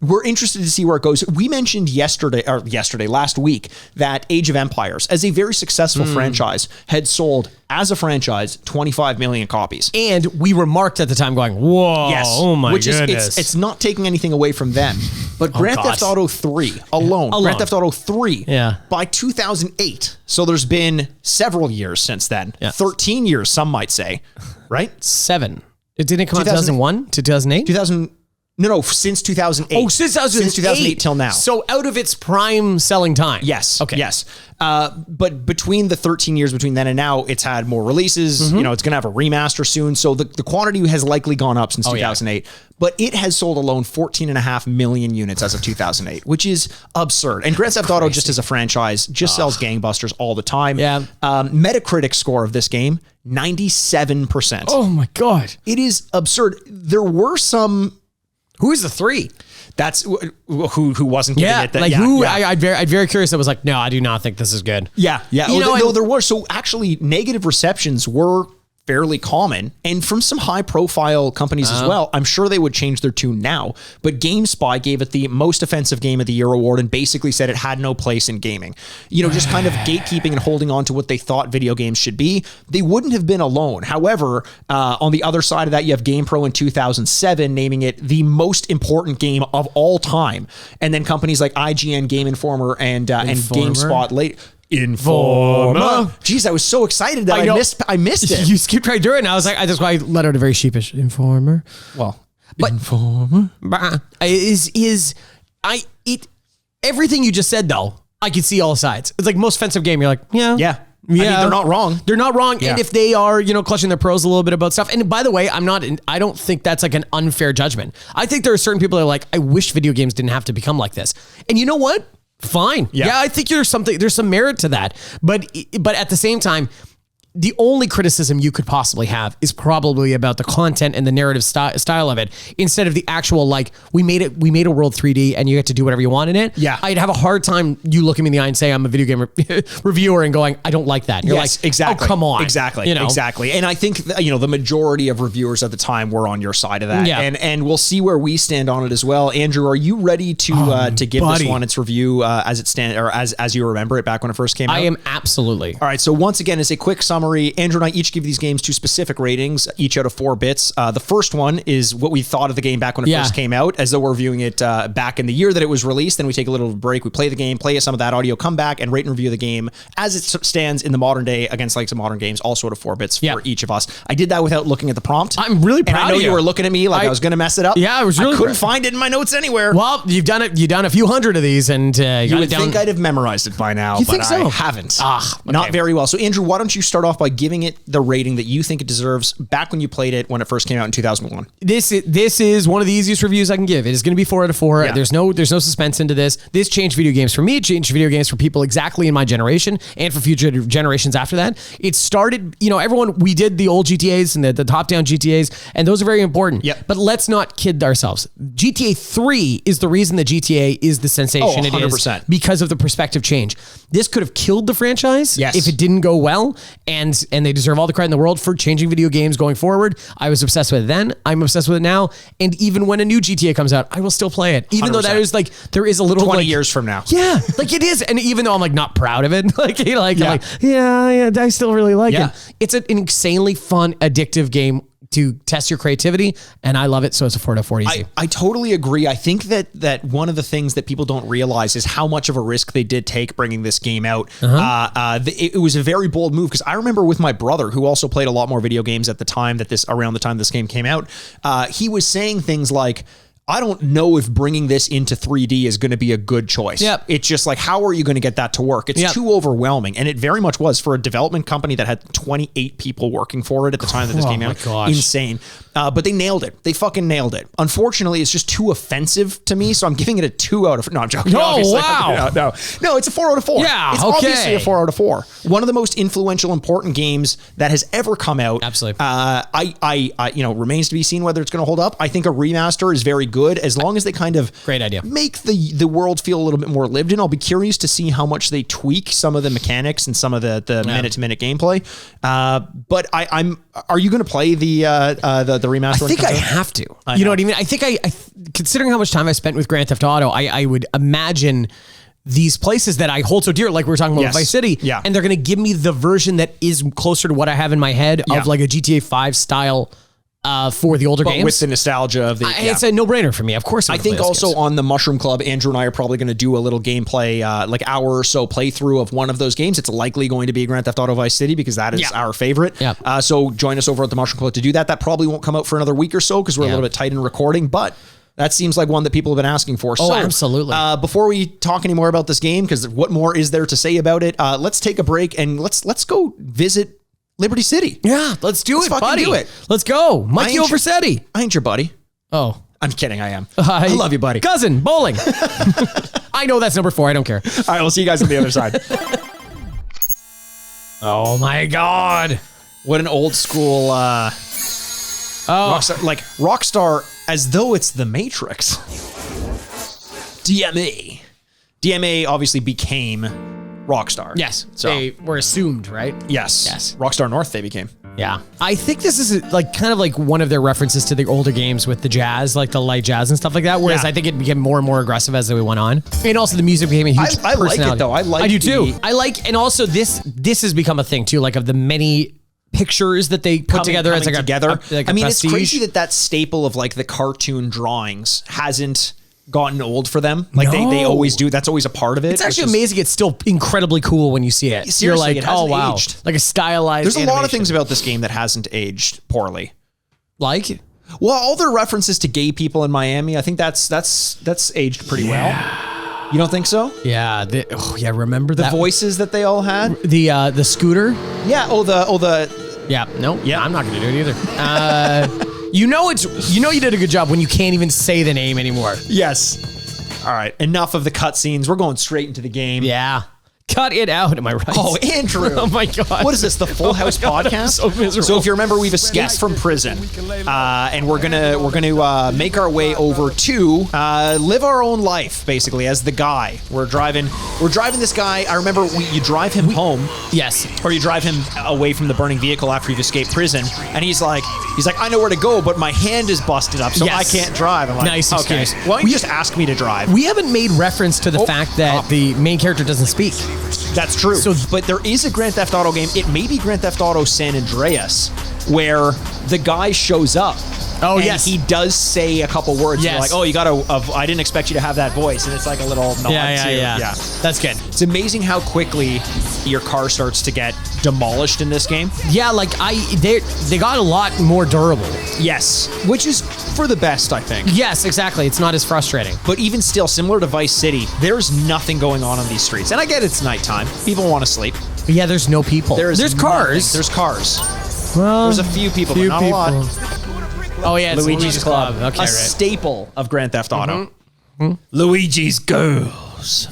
we're interested to see where it goes. We mentioned last week, that Age of Empires, as a very successful franchise, had sold as a franchise 25 million copies. And we marked at the time going, whoa, oh my goodness. It's not taking anything away from them. But Grand Theft Auto 3 alone, Grand Theft Auto 3 by 2008. So there's been several years since then. 13 years, some might say, right? 7. It didn't come out 2001 to 2008? 2000. No, since 2008. Oh, since 2008 till now. So out of its prime selling time. Yes. Okay. Yes. But between the 13 years between then and now, it's had more releases. You know, it's going to have a remaster soon. So the quantity has likely gone up since 2008. But it has sold alone 14.5 million units as of 2008, which is absurd. And Grand Theft Auto, just as a franchise, just sells gangbusters all the time. Yeah. Metacritic score of this game, 97%. Oh my God. It is absurd. There were some... Who is the 3? That's who wasn't giving it that. Like I'm very curious. I was like, no, I do not think this is good. Yeah. No, there were. So actually negative receptions were fairly common, and from some high profile companies as well. I'm sure they would change their tune now, but GameSpy gave it the most offensive game of the year award and basically said it had no place in gaming. You know, just kind of gatekeeping and holding on to what they thought video games should be. They wouldn't have been alone. However, on the other side of that, you have GamePro in 2007 naming it the most important game of all time, and then companies like IGN, Game Informer, and GameSpot late. Informer. Jeez, I was so excited that I missed it. You skipped right through it, and I was like, that's why I let out a very sheepish Informer. Well, but Informer everything you just said though, I could see all sides. It's like most offensive game. You're like, yeah. I mean, they're not wrong. They're not wrong. Yeah. And if they are, clutching their pearls a little bit about stuff. And by the way, I don't think that's like an unfair judgment. I think there are certain people that are like, I wish video games didn't have to become like this. And you know what? Fine. Yeah, I think there's some merit to that. But at the same time, the only criticism you could possibly have is probably about the content and the narrative style of it, instead of the actual, like, we made a world 3D and you get to do whatever you want in it. Yeah. I'd have a hard time you looking me in the eye and say I'm a video game reviewer and going, I don't like that. And you're like, exactly. Oh, come on. Exactly. Exactly. And I think, the majority of reviewers at the time were on your side of that. Yeah. And we'll see where we stand on it as well. Andrew, are you ready to give this one its review as it stands, or as you remember it back when it first came out? I am absolutely. All right. So once again, as a quick summary, Andrew and I each give these games 2 specific ratings, each out of 4 bits. The first one is what we thought of the game back when it first came out, as though we're viewing it back in the year that it was released. Then we take a little break, we play the game, play some of that audio, come back and rate and review the game as it stands in the modern day against like some modern games, also out of 4 bits for each of us. I did that without looking at the prompt. I'm really proud and I know of you were looking at me like I was going to mess it up. Yeah, I was really. I couldn't find it in my notes anywhere. Well, you've done it. You've done a few hundred of these, and you would think I'd have memorized it by now, but I haven't. Not very well. So Andrew, why don't you start off by giving it the rating that you think it deserves back when you played it when it first came out in 2001. This is one of the easiest reviews I can give. It is going to be 4 out of 4. Yeah. There's no suspense into this. This changed video games for me. It changed video games for people exactly in my generation and for future generations after that. It started, we did the old GTAs and the top-down GTAs, and those are very important. Yep. But let's not kid ourselves. GTA 3 is the reason that GTA is the sensation it is, because of the perspective change. This could have killed the franchise if it didn't go well, and they deserve all the credit in the world for changing video games going forward. I was obsessed with it then. I'm obsessed with it now. And even when a new GTA comes out, I will still play it. Even 100%. Though that is like, there is a little 20 years from now. Yeah, like it is. And even though I'm like not proud of it, I still really like it. It's an insanely fun, addictive game to test your creativity, and I love it. So it's a 4 out of 4 easy. I totally agree. I think that one of the things that people don't realize is how much of a risk they did take bringing this game out. It was a very bold move, because I remember with my brother, who also played a lot more video games at the time around the time this game came out, he was saying things like, I don't know if bringing this into 3D is going to be a good choice. Yep. It's just like, how are you going to get that to work? It's too overwhelming. And it very much was for a development company that had 28 people working for it at the time that this came out. Gosh. Insane. But they nailed it. They fucking nailed it. Unfortunately, it's just too offensive to me, so I'm giving it a 2 out of 4. No, I'm joking. Oh, wow. No, it's a 4 out of 4. Yeah, it's obviously a 4 out of 4. One of the most influential, important games that has ever come out. Absolutely. Remains to be seen whether it's going to hold up. I think a remaster is very good, as long as they kind of great idea make the world feel a little bit more lived in. I'll be curious to see how much they tweak some of the mechanics and some of the minute-to-minute gameplay. But are you going to play the remaster? I think I have to. You know what I mean? I think I considering how much time I spent with Grand Theft Auto, I would imagine these places that I hold so dear, like we were talking about Vice City, and they're going to give me the version that is closer to what I have in my head of like a GTA 5 style for the older But games. with the nostalgia of the... It's a no-brainer for me. Of course, I think also on the Mushroom Club, Andrew and I are probably going to do a little gameplay, like hour or so playthrough of one of those games. It's likely going to be Grand Theft Auto Vice City because that is our favorite. Yeah. So join us over at the Mushroom Club to do that. That probably won't come out for another week or so because we're a little bit tight in recording, but that seems like one that people have been asking for. Oh, absolutely. Before we talk any more about this game, because what more is there to say about it? Let's take a break and let's go visit Liberty City. Yeah, let's do it, fucking buddy. do it. Let's go. Mikey Oversetti. I ain't your buddy. Oh. I'm kidding. I am. I love you, buddy. Cousin, bowling. I know that's number 4. I don't care. All right, we'll see you guys on the other side. Oh my God. What an old school Rockstar, like Rockstar as though it's the Matrix. DMA obviously became Rockstar. Yes. So They were assumed, right? yes. Rockstar North they became. Yeah. I think this is like kind of like one of their references to the older games with the jazz, like the light jazz and stuff like that. Whereas Yeah. I think it became more and more aggressive as we went on. And also the music became a huge I like it, personality. though. I do too. I like, and also this has become a thing too, like of the many pictures that they put together as like together. a I mean, prestige. it's crazy that staple of like the cartoon drawings hasn't gotten old for them. Like they No. always do. That's always a part of it. It's actually amazing. It's still incredibly cool when you see it. Seriously, You're like, it oh hasn't wow, aged. like a stylized. There's a lot of animation. things about this game that hasn't aged poorly. Like, Well, all their references to gay people in Miami, I think that's aged pretty well. You don't think so? yeah, remember The that voices that they all had? the scooter. Yeah. Oh, the Yeah, no, yeah, I'm not gonna do it either. You did a good job when you can't even say the name anymore. yes. All right. Enough of the cutscenes. We're going straight into the game. Yeah. Cut it out, am I right? Oh, Andrew. Oh my God. What is this, the Full House God, I'm podcast? so miserable. So if you remember, we've escaped from prison, and we're gonna make our way over to live our own life, basically, as the guy. We're driving this guy. I remember you drive him home. Yes. Or you drive him away from the burning vehicle after you've escaped prison, and he's like, I know where to go, but my hand is busted up, so Yes. I can't drive. I'm like, Nice okay, excuse. why don't you just ask me to drive? We haven't made reference to the fact that the main character doesn't speak. That's true. So- But there is a Grand Theft Auto game. It may be Grand Theft Auto San Andreas, where the guy shows up. Oh, and yes. he does say a couple words. Yes. You're like, oh, you got to. I didn't expect you to have that voice, and it's like a little nod. Yeah. That's good. It's amazing how quickly your car starts to get demolished in this game. Yeah, like they got a lot more durable. Yes, which is for the best, I think. Yes, exactly. It's not as frustrating. But even still, similar to Vice City, there's nothing going on these streets. And I get it's nighttime. People want to sleep. But yeah, there's no people. There's cars. There's cars. Well, There's a few people, but not a lot. Oh yeah, it's Luigi's Club. Okay, a right. staple of Grand Theft Auto. Luigi's girls.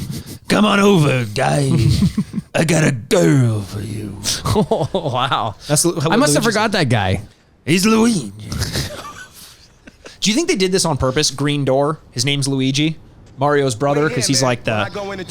Come on over, guys. I got a girl for you. Oh, wow. That's I must have forgot that guy. He's Luigi. Do you think they did this on purpose? Green Door. His name's Luigi. Mario's brother, because he's like the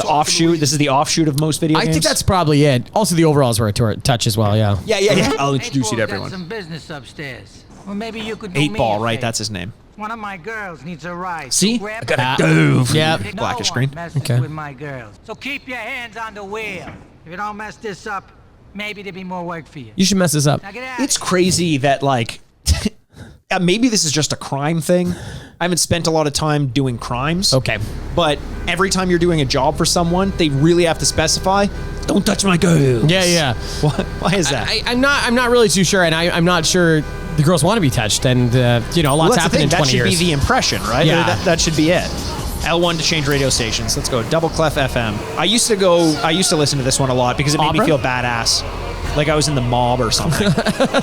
offshoot. This is the offshoot of most video games. I think that's probably it. Also, the overalls were a touch as well. Yeah. Yeah. I'll introduce you to everyone. Some business upstairs. Well, maybe you could do me 8-Ball, a right? favor. That's his name. One of my girls needs a ride. See? So grab I got a her. girl for Yeah. you. No Blackish one green. messes Okay. with my girls. So keep your hands on the wheel. If you don't mess this up, maybe there'll be more work for you. You should mess this up. Now get out. It's crazy that like maybe this is just a crime thing. I haven't spent a lot of time doing crimes. Okay. But every time you're doing a job for someone, they really have to specify, don't touch my girls. Yeah. Why is that? I'm not really too sure, and I'm not sure the girls want to be touched, and a lot's that's the happened thing. in 20 That should years. be the impression, right? Yeah. That should be it. L1 to change radio stations. Let's go. Double Clef FM. I used to listen to this one a lot because it made me Opera? feel badass. Like I was in the mob or something.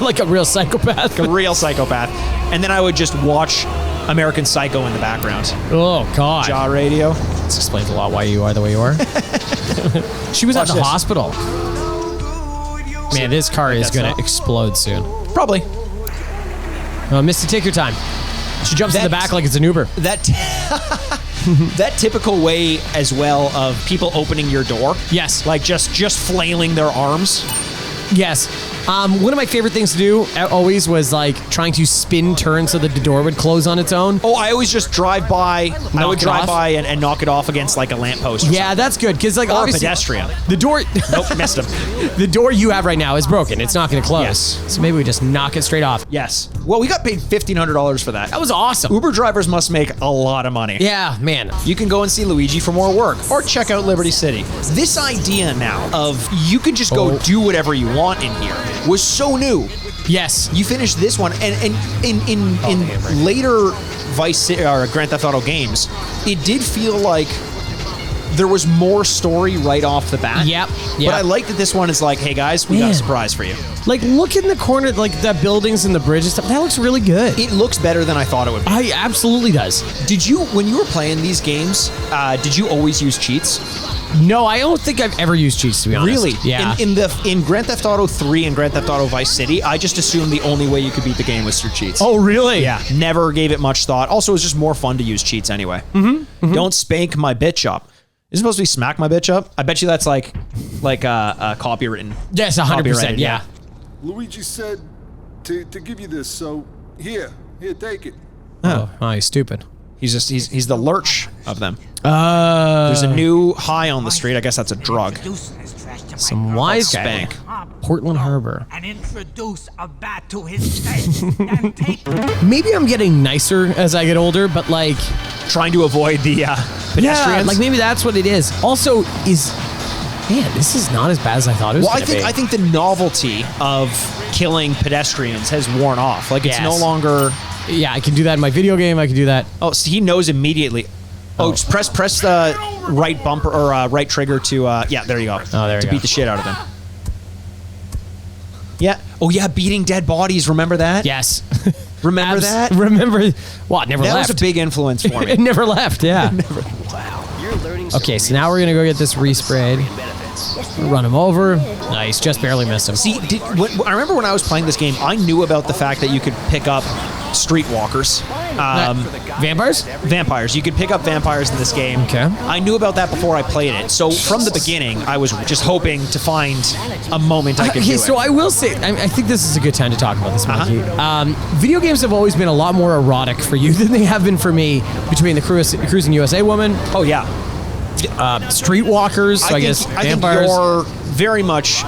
Like a real psychopath. A real psychopath. And then I would just watch American Psycho in the background. Oh God. Jaw radio. This explains a lot why you are the way you are. She was Watch at the this. hospital. Man, this car is that's gonna not- explode soon. Probably. Misty, take your time. She jumps in the That- back like it's an Uber. That that typical way as well of people opening your door. Yes. Like just flailing their arms. Yes. One of my favorite things to do always was like trying to spin turn so that the door would close on its own. Oh, I always just drive by. I would drive by and knock it off against like a lamppost. Yeah, that's good because like or obviously a pedestrian. the door. Nope, missed him. The door you have right now is broken. It's not going to close. Yes. So maybe we just knock it straight off. Yes. Well, we got paid $1,500 for that. That was awesome. Uber drivers must make a lot of money. Yeah, man. You can go and see Luigi for more work or check out Liberty City. This idea now of you can just go do whatever you want in here was so new. Yes. You finish this one and in later Vice City or Grand Theft Auto games, it did feel like there was more story right off the bat. Yep. But I like that this one is like, hey guys, we got a surprise for you. Like, look in the corner, like the buildings and the bridge and stuff. That looks really good. It looks better than I thought it would be. It absolutely does. Did you, when you were playing these games, did you always use cheats? No, I don't think I've ever used cheats, to be honest. Really? Yeah. In Grand Theft Auto 3 and Grand Theft Auto Vice City, I just assumed the only way you could beat the game was through cheats. Oh, really? Yeah. Never gave it much thought. Also, it was just more fun to use cheats anyway. Don't spank my bitch up. Is it supposed to be smack my bitch up? I bet you that's like copywritten. Yes, 100%. Yeah. Luigi said to give you this, so here, take it. Oh, he's stupid. He's the lurch of them. There's a new high on the street. I guess that's a drug. Some wise guy. Spank. Portland Harbor. And introduce a bat to his face. Then take Maybe I'm getting nicer as I get older, but like Trying to avoid the pedestrians. like maybe that's what it is. Also, man, this is not as bad as I thought it was. Well, I think the novelty of killing pedestrians has worn off. Like it's no longer. Yeah, I can do that in my video game. I can do that. Oh, so he knows immediately. Oh, just press the right bumper or right trigger to yeah, there you go. Oh, there you to go. beat the shit out of them. Yeah. Oh yeah, beating dead bodies. Remember that? Yes. Remember that? Remember? Well, it never That left. was a big influence for me. It never left. Yeah. You're learning Okay, so now we're gonna go get this resprayed. Run him over. Nice, just barely missed him. See, I remember when I was playing this game, I knew about the fact that you could pick up streetwalkers. Vampires? Vampires. You could pick up vampires in this game. Okay. I knew about that before I played it. So from the beginning, I was just hoping to find a moment I could do Okay, so it. I will say, I think this is a good time to talk about this, Mikey. Video games have always been a lot more erotic for you than they have been for me between the Cruising USA woman, Oh, yeah. streetwalkers, so I guess I think vampires. you're very much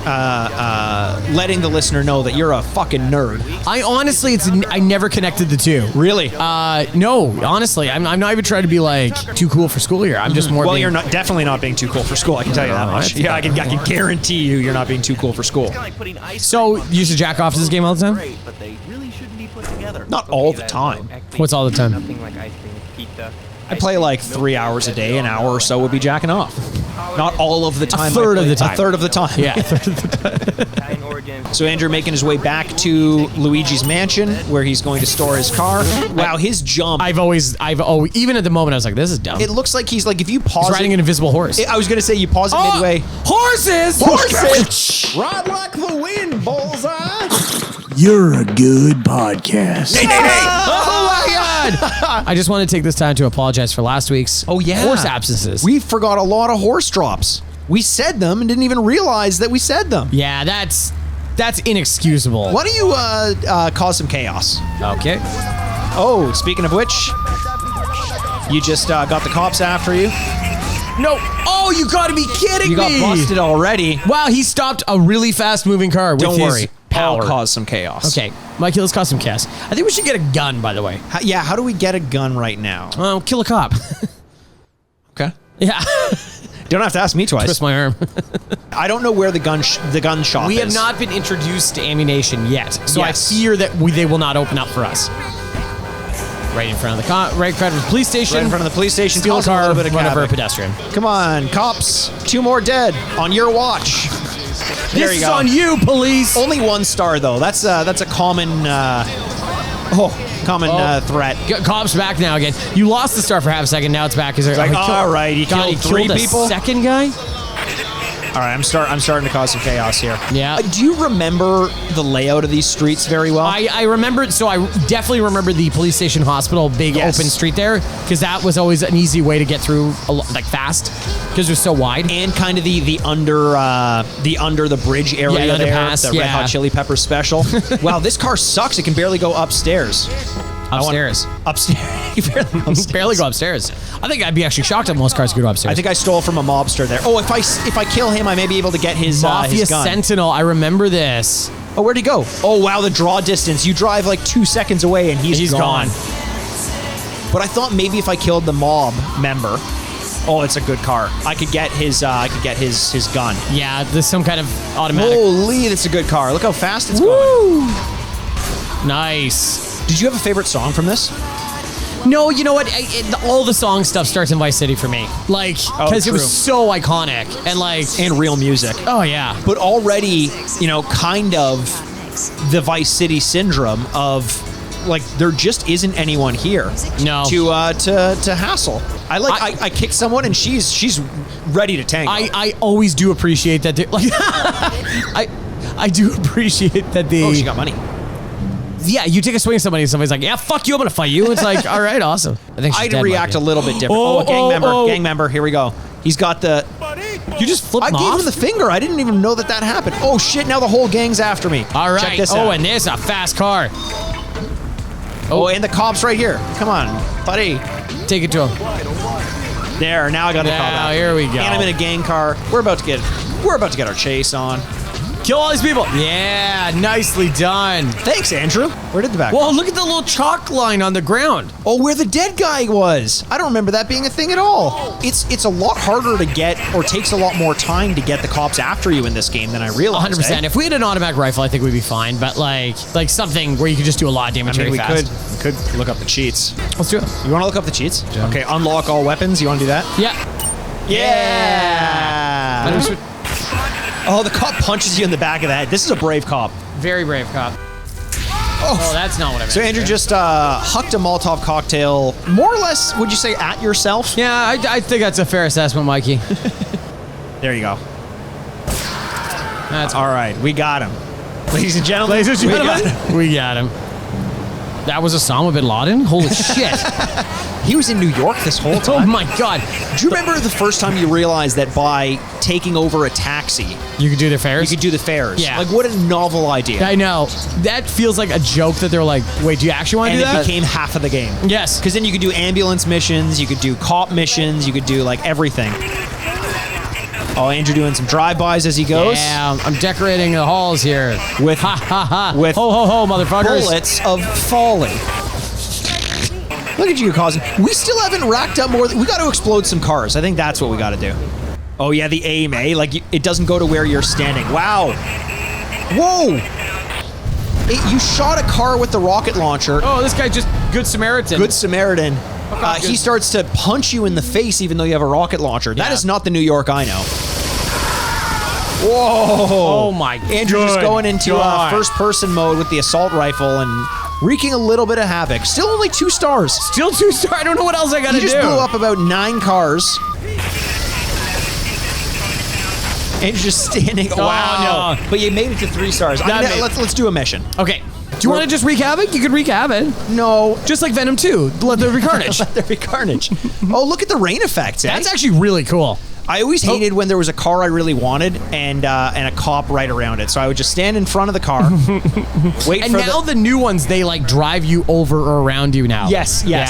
letting the listener know that you're a fucking nerd. I honestly, I never connected the two. Really? No, honestly, I'm not even trying to be like too cool for school here. I'm just more. Well, being, you're definitely not being too cool for school. I can tell you that No, much. that's Yeah, I can guarantee you're not being too cool for school. like putting ice So you used to jack off to this game all the time? great, but they really shouldn't be put together. Not all the time. What's all the time? Nothing like ice cream, pizza. I play like 3 hours a day. An hour or so would be jacking off. Not all of the time. third of the time. A third of the time. Yeah. Italian origin. So Andrew making his way back to Luigi's mansion where he's going to store his car. Wow, his jump. I've always, even at the moment, I was like, this is dumb. It looks like he's like, if you pause He's riding it, an invisible horse. I was going to say you pause it Oh, midway. Horses! Horses! Ride like the wind, bullseye. You're a good podcast. Oh my God! I just want to take this time to apologize for last week's horse absences. We forgot a lot of horse drops. We said them and didn't even realize that we said them. Yeah, that's inexcusable. Why don't you cause some chaos? Okay. Oh, speaking of which, you just got the cops after you. No. Oh, you got to be kidding You got me! busted already. Wow, he stopped a really fast-moving car with Don't his worry. power. I'll cause some chaos. Okay, Mikey, let's cause some chaos. I think we should get a gun, by the way. How do we get a gun right now? Well, kill a cop. Okay. Yeah. Don't have to ask me twice. Twist my arm. I don't know where the gun shop We is. have not been introduced to ammunition yet, so Yes. I fear that they will not open up for us. Right in front of the right in front of the police station. Right in front of the police station. Steal a cause car, little bit of run over a havoc. pedestrian. Come on, cops. 2 more dead on your watch. There This you is go. on you, police. Only 1 star though. That's a common threat. Cops back now again. You lost the star for half a second. Now it's back. Is there? Like, all right, he killed 3 people? Second guy. All right, I'm starting to cause some chaos here. Yeah. Do you remember the layout of these streets very well? I remember, so I definitely remember the police station hospital, big Yes. open street there, because that was always an easy way to get through, like fast, because it was so wide. And kind of the under the bridge area Yeah, the there, underpass, the Red Hot yeah. Chili Pepper special. Wow, this car sucks. It can barely go upstairs. Upstairs. Upstairs. You barely go upstairs. Barely go upstairs. I think I'd be actually shocked if most cars could go upstairs. I think I stole from a mobster there. Oh, if I kill him, I may be able to get his Mafia his gun. Sentinel, I remember this. Oh, where'd he go? Oh, wow, the draw distance. You drive like 2 seconds away and he's gone. But I thought maybe if I killed the mob member, oh, it's a good car. I could get his gun. Yeah, there's some kind of automatic. Holy, that's a good car. Look how fast it's going. Nice. Did you have a favorite song from this? No, you know what? All the song stuff starts in Vice City for me. Like, because it was true. so iconic. And like, And real music. oh yeah. But already, kind of the Vice City syndrome of like there just isn't anyone here. No. To hassle. I kicked someone and she's ready to tango. I always do appreciate that. Like, I do appreciate that the. Oh, she got money. Yeah, you take a swing at somebody and somebody's like, yeah, fuck you, I'm gonna fight you. It's like, all right, awesome. I think she's I'd dead, react a Mikey. little bit different. Oh, Oh, oh. gang member. Here we go. He's got the. You just flipped I him gave off? him the finger. I didn't even know that happened. Oh shit! Now the whole gang's after me. All right. Check this oh, out. and there's a fast car. Oh, and the cops right here. Come on, buddy. Take it to him. There. Now I got the cop Now, out. here we go. And I'm in a gang car. We're about to get our chase on. Kill all these people. Yeah, nicely done. Thanks, Andrew. Where did the back? Whoa, look at the little chalk line on the ground. Oh, where the dead guy was. I don't remember that being a thing at all. It's a lot harder to get, or takes a lot more time to get the cops after you in this game than I realized. 100%. eh? If we had an automatic rifle, I think we'd be fine. But like something where you could just do a lot of damage I mean, very fast. we could look up the cheats. Let's do it. You want to look up the cheats? Okay, unlock all weapons. You want to do that? Yeah. Yeah. Oh, the cop punches you in the back of the head. This is a brave cop. Very brave cop. Oh, that's not what I meant. So Andrew just hucked a Molotov cocktail, more or less, would you say, at yourself? Yeah, I think that's a fair assessment, Mikey. There you go. That's All right, we got him. Ladies and gentlemen, we got him. That was Osama bin Laden? Holy shit. He was in New York this whole Oh time. my god. Do you remember the first time you realized that by taking over a taxi, You could do the you fares? could do the fares? Yeah. Like, what a novel idea. I know. That feels like a joke that they're like, wait, do you actually want to And do it that? became half of the game. Yes. Because then you could do ambulance missions, you could do cop missions, you could do, like, everything. Oh, Andrew doing some drive-bys as he goes. Yeah, I'm decorating the halls here. With- ha ha ha. with ho ho ho, motherfuckers. Bullets of folly. Look at you causing. We still haven't racked up more. We got to explode some cars. I think that's what we got to do. Oh yeah, the aim, eh? Like it doesn't go to where you're standing. Wow. Whoa. You shot a car with the rocket launcher. Oh, this guy just Good Samaritan. Good Samaritan. He starts to punch you in the face even though you have a rocket launcher. That Yeah. is not the New York I know. Whoa. Oh my Andrew just good going into God. first person mode with the assault rifle and wreaking a little bit of havoc. Still only 2 stars. Still 2 star. I don't know what else I gotta You just do. blew up about 9 cars. And just standing. Wow. no. But you made it to 3 stars. Let's do a mission. Okay. Do you want to just wreak havoc? You could wreak havoc. No. Just like Venom 2. Let there be carnage. Let there be carnage. Oh, look at the rain effects. That's actually really cool. I always hated when there was a car I really wanted and a cop right around it. So I would just stand in front of the car, wait And for now the new ones, they like drive you over or around you now. Yes. Yeah.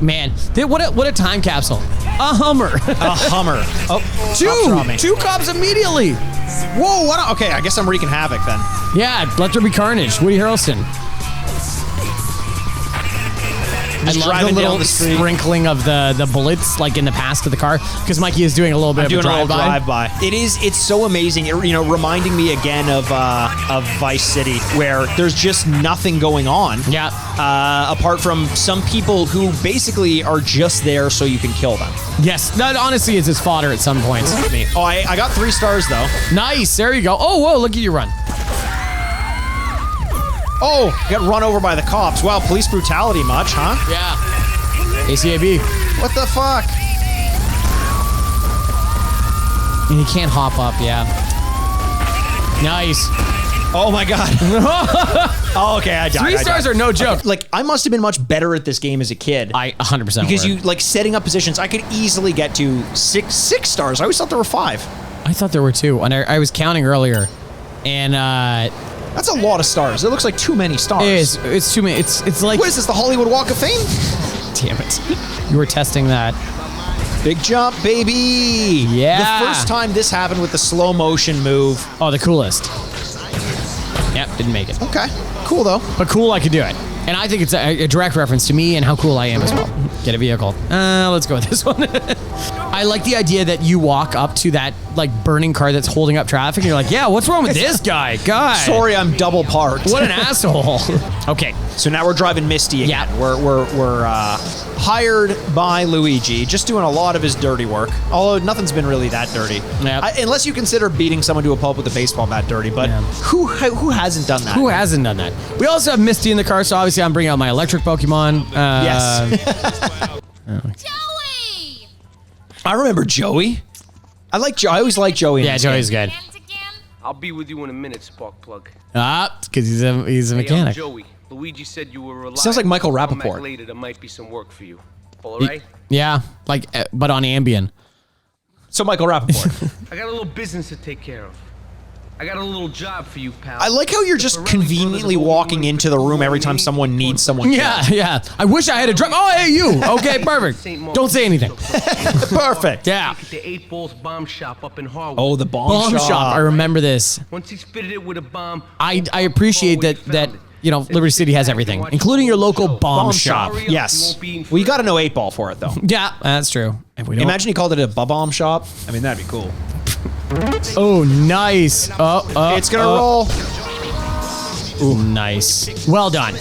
Man, what a time capsule. A Hummer. A Hummer. Oh, cops are on me. 2 cops immediately. Whoa, what? Okay, I guess I'm wreaking havoc then. Yeah, let there be carnage. Woody Harrelson. I Just love the driving little down the street. sprinkling of the bullets like in the past of the car because Mikey is doing a little bit I'm of doing a a little drive-by. drive-by. It's so amazing. Reminding me again of Vice City, where there's just nothing going on. Yeah. Apart from some people who basically are just there so you can kill them. Yes. That honestly is his fodder at some points. Oh, I got 3 stars though. Nice. There you go. Oh, whoa. Look at you run. Oh, got run over by the cops. Wow, police brutality much, huh? Yeah. ACAB. What the fuck? And he can't hop up, yeah. Nice. Oh my god. Oh, okay, I died. 3 stars are no joke. Like, I must have been much better at this game as a kid. I 100% Because were. you, like, setting up positions, I could easily get to six stars. I always thought there were 5. I thought there were 2, and I was counting earlier, and That's a lot of stars. It looks like too many stars. it's too many. It's like What is this, the Hollywood Walk of Fame? damn it, you were testing that. Big jump, baby. Yeah. The first time this happened with the slow motion move. Oh, the coolest. Yep, didn't make it. Okay, cool though. But cool, I could do it. And I think it's a direct reference to me and how cool I am as well. Get a vehicle. Let's go with this one. I like the idea that you walk up to that like burning car that's holding up traffic and you're like, yeah, what's wrong with this guy? God. Sorry, I'm double parked. What an asshole. Okay. So now we're driving Misty again. Yeah. We're hired by Luigi, just doing a lot of his dirty work. Although nothing's been really that dirty. Yep. Unless you consider beating someone to a pulp with a baseball bat dirty. But Yeah. who hasn't done that? Who hasn't done that? We also have Misty in the car, so obviously I'm bringing out my electric Pokemon. Yes. Joey! I remember Joey. I always like Joey. in Yeah, this Joey's game. good. And again? I'll be with you in a minute, Sparkplug. Because he's a Hey, I'm mechanic. Joey. Luigi said you were reliable. Sounds like Michael Come back Rappaport. later, there might be some work for you. All right? Yeah, like, but on Ambien. So Michael Rappaport. I got a little business to take care of. I got a little job for you, pal. I like how you're just conveniently walking into the room every time someone needs someone. Yeah, yeah. I wish I had a drug. Oh, hey, you. Okay, perfect. Don't say anything. Perfect. Yeah. Take it to 8 Balls Bomb Shop up in Harwood. Oh, the bomb, Bomb shop. I remember this. Once he's fitted it with a bomb, I appreciate that you know, Liberty City has everything, including your local bomb shop. Yes. Well, you got to know 8 Ball for it though. Yeah, that's true. If we don't, Imagine he called it a bomb shop. I mean, that'd be cool. oh, nice. It's gonna roll. Ooh, nice. Well done.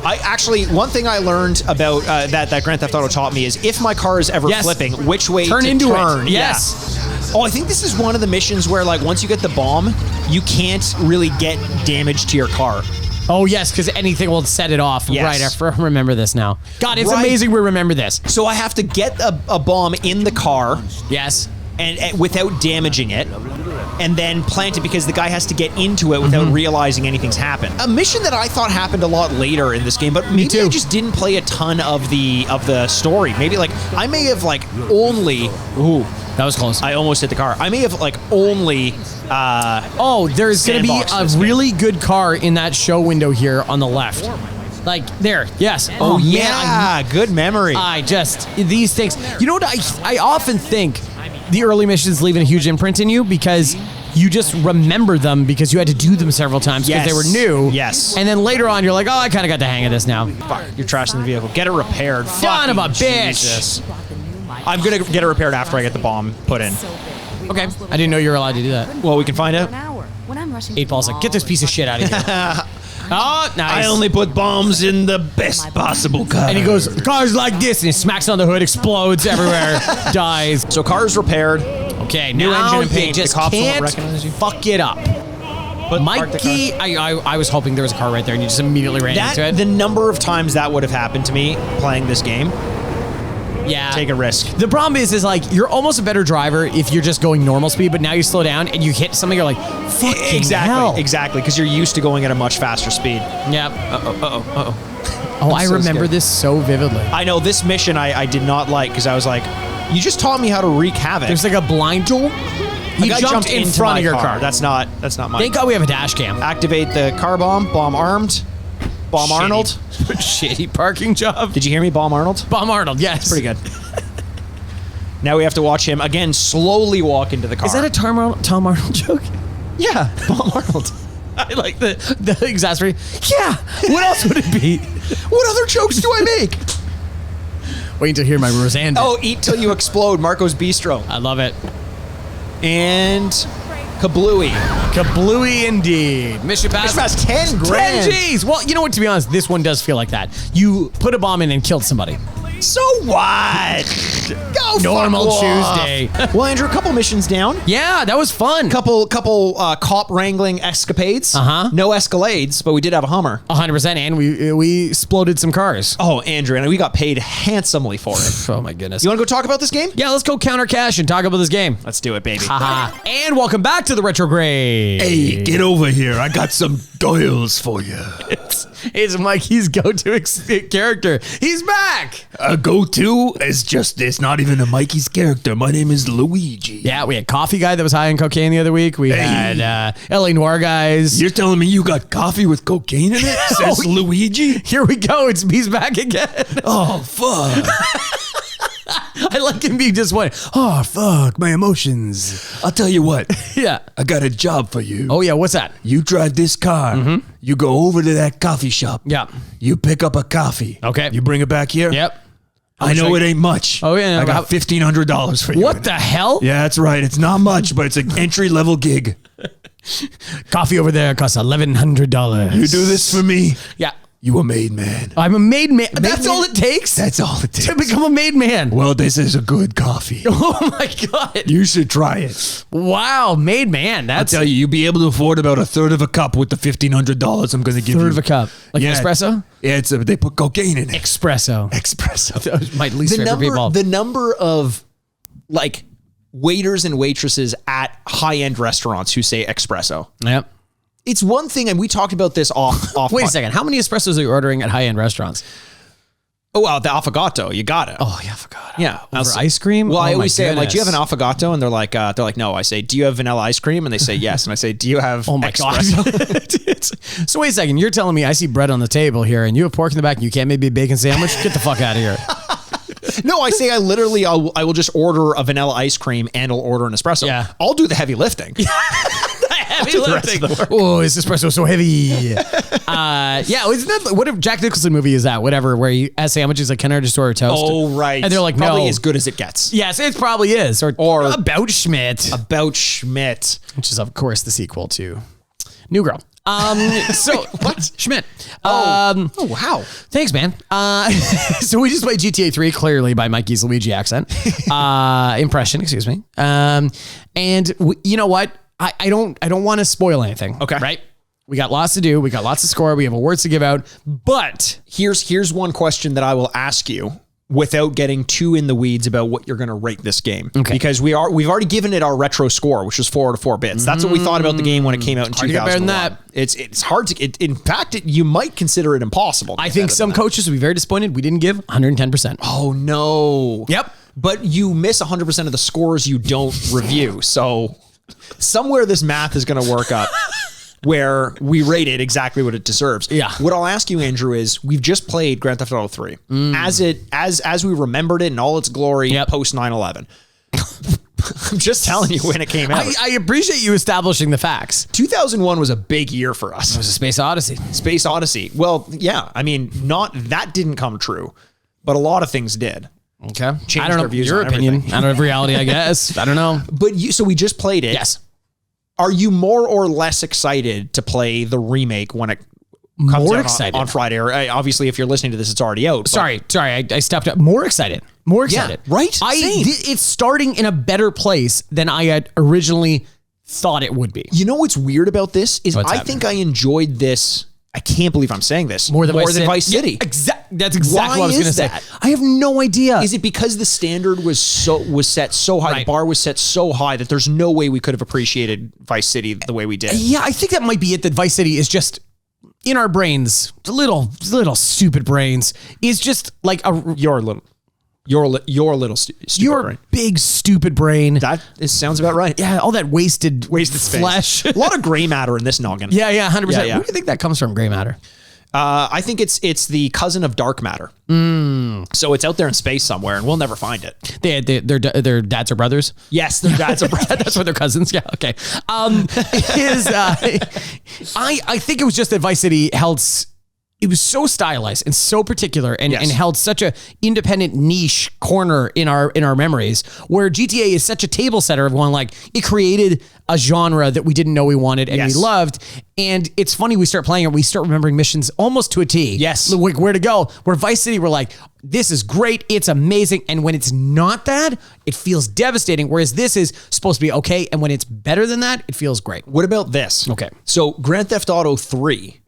I actually, one thing I learned about that Grand Theft Auto taught me is if my car is ever Yes. flipping, which way Turn to into turn. it. Yes. Yeah. Oh, I think this is one of the missions where, like, once you get the bomb, you can't really get damage to your car. Oh, yes, because anything will set it off. Yes. Right, I remember this now. God, it's Right. amazing we remember this. So I have to get a bomb in the car Yes. and without damaging it, and then plant it because the guy has to get into it without realizing anything's happened. A mission that I thought happened a lot later in this game, but maybe too. I just didn't play a ton of the story. Maybe like I may have like only. Ooh, That was close. I almost hit the car. I may have like only. Oh, there's going to be Sandbox a this game. really good car in that show window here on the left. Like, there. Yes. Oh, man, yeah, good memory. I just, these things. You know what? I often think the early missions leave a huge imprint in you because you just remember them because you had to do them several times because Yes. they were new. Yes. And then later on, you're like, oh, I kind of got the hang of this now. Fuck, you're trashing the vehicle. Get it repaired. Son of a Fucking bitch. Jesus. I'm gonna get it repaired after I get the bomb put in. Okay. I didn't know you were allowed to do that. Well, we can find out. When I'm rushing 8 Ball's like, get this piece of shit out of here. Oh, nice. I only put bombs in the best possible car. And he goes, cars like this, and he smacks on the hood, explodes everywhere, dies. So car's repaired. Okay, New now engine and you paint. The just cops won't can't recognize you. fuck it up. But park the Mikey, I was hoping there was a car right there, and you just immediately ran into it. The number of times that would have happened to me playing this game, Yeah. take a risk. The problem is like, you're almost a better driver if you're just going normal speed, but now you slow down and you hit something, you're like, fucking hell. Exactly, because you're used to going at a much faster speed. Yep. Uh-oh. Oh, I so remember scared. this so vividly. I know, this mission I did not like, because I was like, you just taught me how to wreak havoc. There's like a blind tool. He guy jumped in into front my of your car. That's not my Thank God we have a dash cam. Activate the car bomb. Bomb armed. Bomb Arnold. Shitty parking job. Did you hear me? Bomb Arnold. Bomb Arnold, yes. Pretty good. Now we have to watch him again slowly walk into the car. Is that a Tom Arnold joke? Yeah, Bomb Arnold. I like the exasperate. Yeah. What else would it be? What other jokes do I make? Wait until you hear my Roseanne bit. Oh, eat till you explode. Marco's Bistro. I love it. And kablooey. Kablooey indeed. Mission pass. Mission pass 10 grand. 10 G's. Well, you know what? To be honest, this one does feel like that. You put a bomb in and killed somebody. So what? Normal fuck off. Tuesday. Well, Andrew, a couple missions down. Yeah, that was fun. Couple cop wrangling escapades. No Escalades, but we did have a Hummer. 100%, and we exploded some cars. Oh, Andrew, and we got paid handsomely for it. Oh my goodness. You want to go talk about this game? Yeah, let's go counter cash and talk about this game. Let's do it, baby. Haha. And welcome back to the Retrograde. Hey, get over here. I got some doils for you. It's Mikey's go-to character. He's back. A go-to is just, it's not even a Mikey's character. My name is Luigi. Yeah, we had Coffee Guy that was high on cocaine the other week. We had LA Noir guys. You're telling me you got coffee with cocaine in it? Says Luigi? Here we go. He's back again. Oh, fuck. I like him being just one. Oh, fuck, my emotions. I'll tell you what. Yeah. I got a job for you. Oh, yeah, what's that? You drive this car. You go over to that coffee shop. Yeah. You pick up a coffee. Okay. You bring it back here. Yep. I know it ain't much. Oh, yeah. I got $1,500 for you. What the hell? Yeah, that's right. It's not much, but it's an entry-level gig. Coffee over there costs $1,100. You do this for me? Yeah. You a made man. I'm a made man. That's all it takes? That's all it takes. To become a made man. Well, this is a good coffee. Oh my God. You should try it. Wow, made man. I'll That's tell you, you'll be able to afford about a third of a cup with the $1,500 I'm going to give you. third of a cup. Like espresso? Yeah, they put cocaine in it. Espresso. Espresso. That was my least favorite people. The number of like waiters and waitresses at high-end restaurants who say espresso. Yep. It's one thing, and we talked about this off. Wait a second. How many espressos are you ordering at high-end restaurants? Oh, wow, the affogato. You got it. Oh, yeah, I forgot. Yeah. Over ice cream? Well, Oh, I my always say, I'm like, do you have an goodness. affogato? And they're like, no. I say, do you have vanilla ice cream? And they say, yes. And I say, do you have Oh my espresso? God. So wait a second. You're telling me I see bread on the table here and you have pork in the back and you can't make me a bacon sandwich? Get the fuck out of here. No, I say I will just order a vanilla ice cream and I'll order an espresso. Yeah. I'll do the heavy lifting. Heavy lifting. Oh, is espresso so heavy? Yeah, isn't that what if Jack Nicholson movie is that? Whatever, where he has sandwiches like, can I just order toast? Oh, right. And they're like, probably no. as good as it gets. Yes, it probably is. Or About Schmidt. About Schmidt. Which is, of course, the sequel to New Girl. So what? Schmidt. Oh, wow. Thanks, man. So we just played GTA 3 clearly by Mikey's Luigi accent. Impression, excuse me. You know what? I don't want to spoil anything. Okay. Right? We got lots to do. We got lots to score. We have awards to give out. But Here's one question that I will ask you without getting too in the weeds about what you're going to rate this game. Okay. Because we've already given it our retro score, which was 4 out of 4 bits. That's what we thought about the game when it came out in hard to get 2001. better than that. It's hard to in fact you might consider it impossible. to I get think better some than that. coaches would be very disappointed. We didn't give 110%. Oh no. Yep. But you miss 100% of the scores you don't review. So somewhere this math is going to work up where we rate it exactly what it deserves. Yeah. What I'll ask you, Andrew, is we've just played Grand Theft Auto 3 as we remembered it in all its glory post 9/11. I'm just telling you when it came out. I appreciate you establishing the facts. 2001 was a big year for us. It was a Space Odyssey. Space Odyssey. Well, yeah. I mean, that didn't come true, but a lot of things did. Okay. Changed I don't know our views your on opinion. everything. I don't have reality, I guess. I don't know. But so we just played it. Yes. Are you more or less excited to play the remake when it comes More out excited. on Friday? Or obviously, if you're listening to this, it's already out. but- Sorry, I stepped up. More excited. More excited. right? Same. It's starting in a better place than I had originally thought it would be. You know what's weird about this is What's I that? think I enjoyed this. I can't believe I'm saying this. More than Vice City. Yeah, that's exactly Why what I was going to is say. that? I have no idea. Is it because the standard was set so high, Right. the bar was set so high that there's no way we could have appreciated Vice City the way we did? Yeah, I think that might be it. That Vice City is just in our brains, little stupid brains, is just like Your little stupid your brain. big stupid brain. That sounds about right. Yeah, all that wasted space. flesh. A lot of gray matter in this noggin. Yeah, 100%. Yeah, yeah. Where do you think that comes from, gray matter? I think it's the cousin of dark matter. So it's out there in space somewhere, and we'll never find it. Their dads are brothers. Yes, their dads are brothers. That's why they're cousins. Yeah. Okay. I think it was just that Vice City held it was so stylized and so particular and, Yes. and held such a independent niche corner in our memories, where GTA is such a table setter of going like, it created a genre that we didn't know we wanted and Yes. we loved. And it's funny, we start playing it, we start remembering missions almost to a T. Yes. Like where to go. Where Vice City, we're like, this is great, it's amazing. And when it's not that, it feels devastating. Whereas this is supposed to be okay. And when it's better than that, it feels great. What about this? Okay. So Grand Theft Auto 3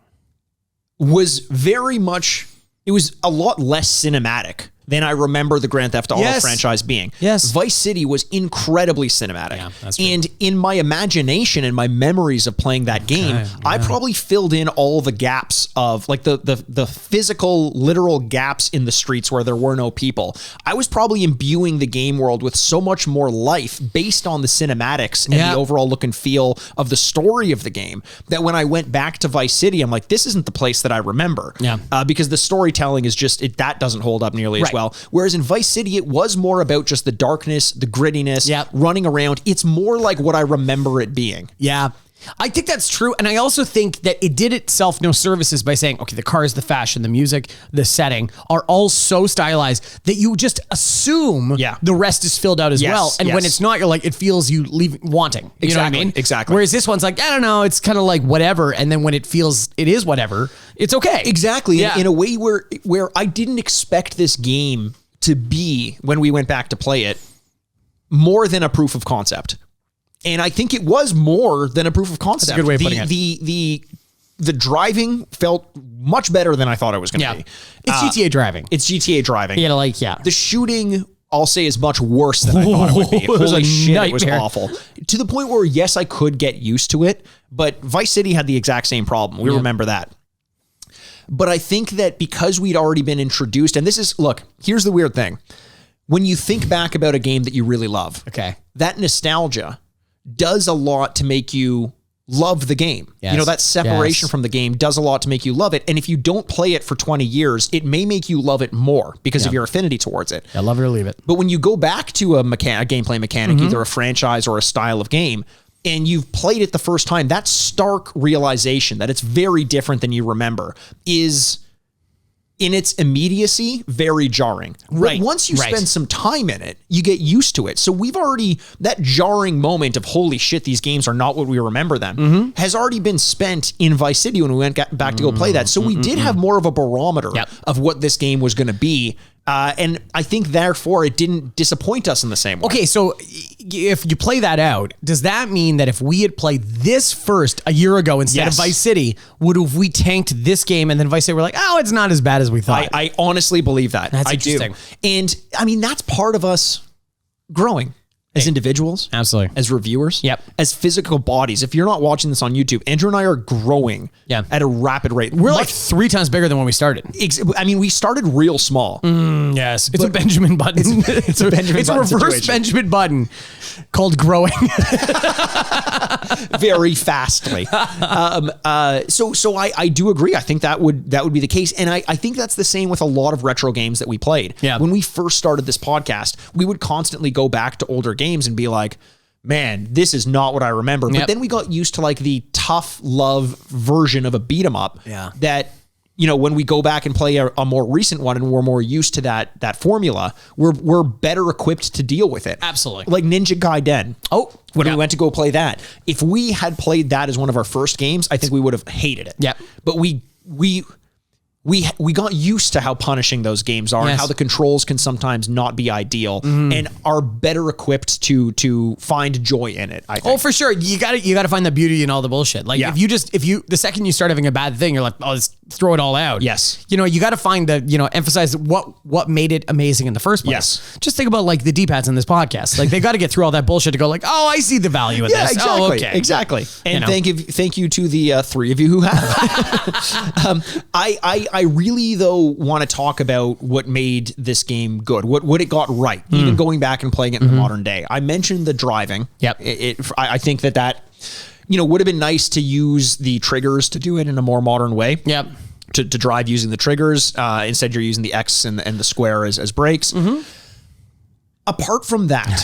was very much, it was a lot less cinematic than I remember the Grand Theft Auto Yes. franchise being. Yes. Vice City was incredibly cinematic. Yeah, that's true. And in my imagination and my memories of playing that game, I probably filled in all the gaps of like the physical, literal gaps in the streets where there were no people. I was probably imbuing the game world with so much more life based on the cinematics and Yeah. the overall look and feel of the story of the game, that when I went back to Vice City, I'm like, this isn't the place that I remember. Yeah. Because the storytelling is just, that doesn't hold up nearly as Right. well. Whereas in Vice City, it was more about just the darkness, the grittiness, Yep. running around. It's more like what I remember it being. Yeah. I think that's true. And I also think that it did itself no services by saying, okay, the cars, the fashion, the music, the setting are all so stylized that you just assume Yeah. the rest is filled out as Yes, well. And when yes. it's not, you're like, it feels you leave wanting. You know what I Exactly, mean? exactly. Whereas this one's like, I don't know, it's kind of like whatever. And then when it feels it is whatever, it's okay. Exactly. Yeah. In a way where I didn't expect this game to be, when we went back to play it, more than a proof of concept. And I think it was more than a proof of concept. That's a good way of putting it. The driving felt much better than I thought it was going to Yeah. be. It's GTA driving. It's GTA driving. You know, like, yeah. The shooting, I'll say, is much worse than I thought it would be. It was Holy a shit, it was nightmare. awful. To the point where, yes, I could get used to it, but Vice City had the exact same problem. We remember that. But I think that because we'd already been introduced, and this is, look, here's the weird thing. When you think back about a game that you really love, Okay. that nostalgia does a lot to make you love the game. Yes. You know, that separation Yes. from the game does a lot to make you love it. And if you don't play it for 20 years, it may make you love it more because of your affinity towards it. I love it or leave it. But when you go back to a gameplay mechanic, either a franchise or a style of game, and you've played it the first time, that stark realization that it's very different than you remember is, in its immediacy, very jarring. Right. But once you Right. spend some time in it, you get used to it. So we've already, that jarring moment of, holy shit, these games are not what we remember them, has already been spent in Vice City when we went back to go play that. So we did have more of a barometer Yep. of what this game was going to be. And I think, therefore, it didn't disappoint us in the same way. Okay, so if you play that out, does that mean that if we had played this first a year ago instead Yes. of Vice City, would have we tanked this game and then Vice City we're like, oh, it's not as bad as we thought? I honestly believe that. That's I do. interesting. And I mean, that's part of us growing as individuals, Absolutely. as reviewers, Yep. as physical bodies. If you're not watching this on YouTube, Andrew and I are growing Yeah. at a rapid rate. We're like 3 times bigger than when we started. I mean, we started real small. Yes. It's a Benjamin button. It's a Benjamin It's a button reverse situation. Benjamin button called growing. very fastly. So I do agree. I think that would be the case. And I think that's the same with a lot of retro games that we played. Yeah. When we first started this podcast, we would constantly go back to older games and be like, man, this is not what I remember. But Yep. then we got used to like the tough love version of a beat 'em up. Yeah. That, you know, when we go back and play a more recent one and we're more used to that formula, we're better equipped to deal with it. Absolutely. Like Ninja Gaiden. Oh, When yeah. we went to go play that, if we had played that as one of our first games, I think we would have hated it. Yep. But we got used to how punishing those games are and Yes. how the controls can sometimes not be ideal and are better equipped to find joy in it, I think. Oh, for sure. You got to find the beauty in all the bullshit. Like Yeah. if you the second you start having a bad thing, you're like, oh, let's throw it all out. Yes. You know, you got to find emphasize what made it amazing in the first place. Yes. Just think about like the D-pads in this podcast. Like they got to get through all that bullshit to go like, oh, I see the value in Yeah, this. exactly. Oh, okay. Exactly. And You know. thank you to the 3 of you who have. I really though want to talk about what made this game good, what it got right, even going back and playing it in the modern day. I mentioned the driving. Yep. I think that would have been nice to use the triggers to do it in a more modern way. Yep. To drive using the triggers. Instead, you're using the X and the square as brakes. Apart from that,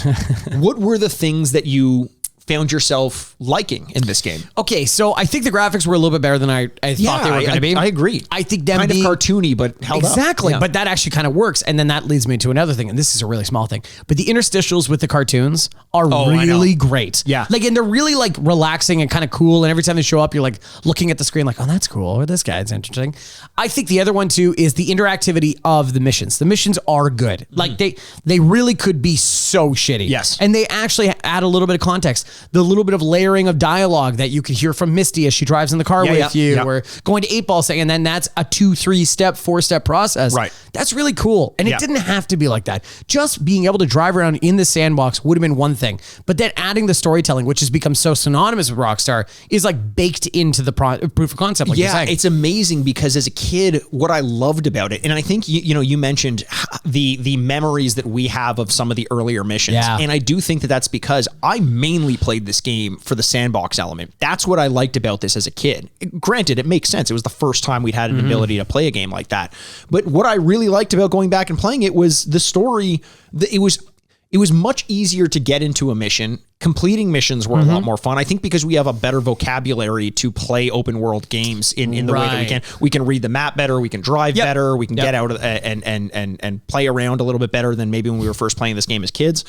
what were the things that you found yourself liking in this game? Okay, so I think the graphics were a little bit better than I thought they were going to be. I agree. I think them kind being of cartoony, but held up. exactly. Yeah. But that actually kind of works, and then that leads me to another thing, and this is a really small thing. But the interstitials with the cartoons are really great. Yeah, like, and they're really like relaxing and kind of cool. And every time they show up, you're like looking at the screen, like, oh, that's cool, or this guy's interesting. I think the other one too is the interactivity of the missions. The missions are good. Like they really could be so shitty. Yes, and they actually add a little bit of context. The little bit of layering of dialogue that you could hear from Misty as she drives in the car with you, or going to 8 Ball saying, and then that's a 2, 3 step, 4 step process. Right. That's really cool. And it didn't have to be like that. Just being able to drive around in the sandbox would have been one thing. But then adding the storytelling, which has become so synonymous with Rockstar, is like baked into the proof of concept. Like you're saying. It's amazing because as a kid, what I loved about it, and I think you mentioned the memories that we have of some of the earlier missions. Yeah. And I do think that that's because I mainly played this game for the sandbox element. That's what I liked about this as a kid. Granted, it makes sense. It was the first time we'd had an ability to play a game like that. But what I really liked about going back and playing it was the story. It was much easier to get into a mission. Completing missions were a lot more fun. I think because we have a better vocabulary to play open world games in the way that we can. We can read the map better. We can drive better. We can get out of and play around a little bit better than maybe when we were first playing this game as kids.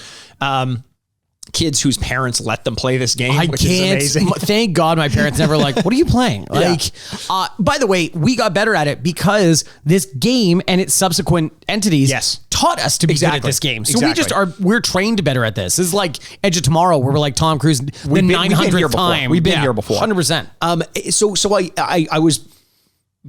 Kids whose parents let them play this game, which is amazing. Thank God my parents never like, what are you playing? Like, by the way, we got better at it because this game and its subsequent entities taught us to be good at this game. So we're trained better at this. This is like Edge of Tomorrow, where we're like Tom Cruise the 900th time. We've been here before. 100%. So I was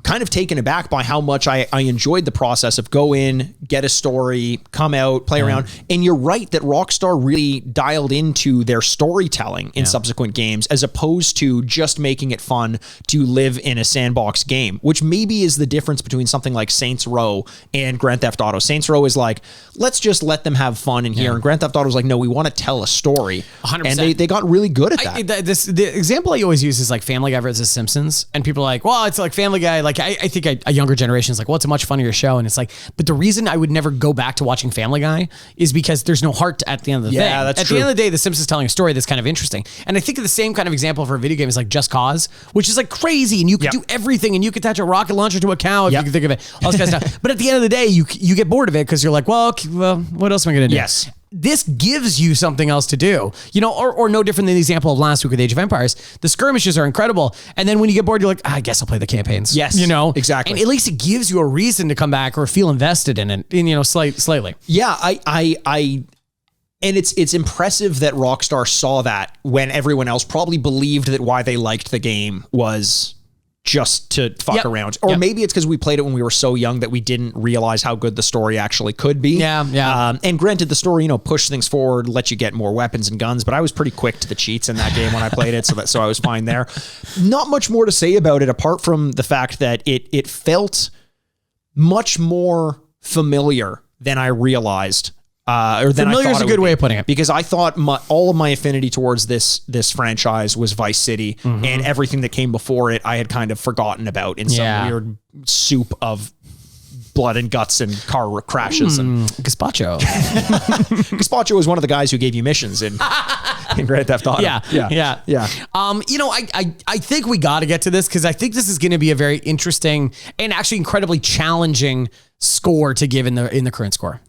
kind of taken aback by how much I enjoyed the process of go in, get a story, come out, play around. And you're right that Rockstar really dialed into their storytelling in subsequent games, as opposed to just making it fun to live in a sandbox game, which maybe is the difference between something like Saints Row and Grand Theft Auto. Saints Row is like, let's just let them have fun in here. And Grand Theft Auto is like, no, we want to tell a story. 100%. And they got really good at that. The example I always use is like Family Guy versus Simpsons. And people are like, well, it's like Family Guy. Like I think a younger generation is like, well, it's a much funnier show. And it's like, but the reason I would never go back to watching Family Guy is because there's no heart at the end of the thing. That's at the end of the day, The Simpsons is telling a story that's kind of interesting. And I think of the same kind of example for a video game is like Just Cause, which is like crazy. And you can do everything, and you can attach a rocket launcher to a cow if you can think of it, all this kind of stuff. But at the end of the day, you get bored of it because you're like, well, what else am I going to do? Yes. This gives you something else to do, or no different than the example of last week with Age of Empires. The skirmishes are incredible. And then when you get bored, you're like, I guess I'll play the campaigns. Yes, exactly. And at least it gives you a reason to come back or feel invested in it, slightly. Yeah, and it's impressive that Rockstar saw that when everyone else probably believed that why they liked the game was just to fuck around. Or maybe it's because we played it when we were so young that we didn't realize how good the story actually could be. And granted, the story, pushed things forward, let you get more weapons and guns, but I was pretty quick to the cheats in that game when I played it, so I was fine there. Not much more to say about it apart from the fact that it felt much more familiar than I realized. Or than familiar is a good way of putting it, because I thought all of my affinity towards this franchise was Vice City, and everything that came before it I had kind of forgotten about in some weird soup of blood and guts and car crashes and gazpacho. Gazpacho was one of the guys who gave you missions in Grand Theft Auto. Yeah. I think we got to get to this because I think this is going to be a very interesting and actually incredibly challenging score to give in the current score.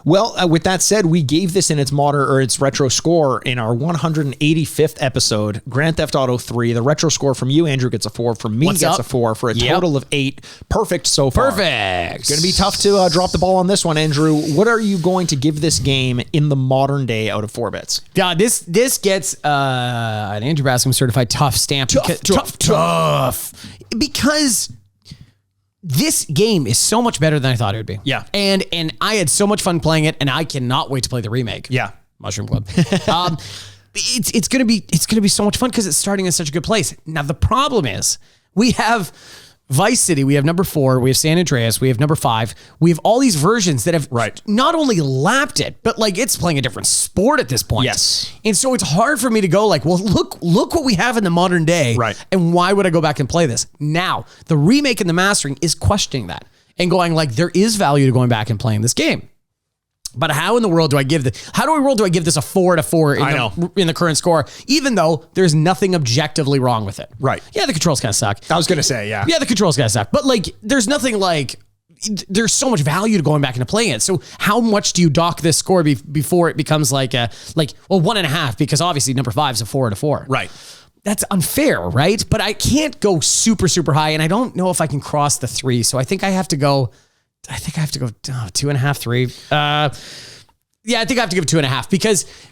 Well, with that said, we gave this in its its retro score in our 185th episode, Grand Theft Auto 3. The retro score from you, Andrew, gets a 4. From me, gets a 4 for a total of 8. Perfect so far. Perfect. Going to be tough to drop the ball on this one, Andrew. What are you going to give this game in the modern day out of 4 bits? Yeah, this gets an Andrew Bascom certified tough stamp. Tough. Because this game is so much better than I thought it would be. Yeah. And I had so much fun playing it, and I cannot wait to play the remake. Yeah. Mushroom Club. It's gonna be so much fun because it's starting in such a good place. Now the problem is we have Vice City, we have number 4, we have San Andreas, we have number 5. We have all these versions that have not only lapped it, but like it's playing a different sport at this point. Yes. And so it's hard for me to go like, well, look what we have in the modern day. Right. And why would I go back and play this? Now, the remake and the mastering is questioning that and going like, there is value to going back and playing this game. But how in the world do I give this a 4 out of 4 in the current score, even though there's nothing objectively wrong with it? Right. Yeah, the controls kind of suck. I was going to say, yeah. Yeah, the controls kind of suck. But like, there's nothing like, there's so much value to going back into playing it. So how much do you dock this score before it becomes like 1.5? Because obviously number 5 is a 4 out of 4. Right. That's unfair, right? But I can't go super, super high, and I don't know if I can cross the 3. So I think I have to go 2.5, 3. Yeah, I think I have to give it 2.5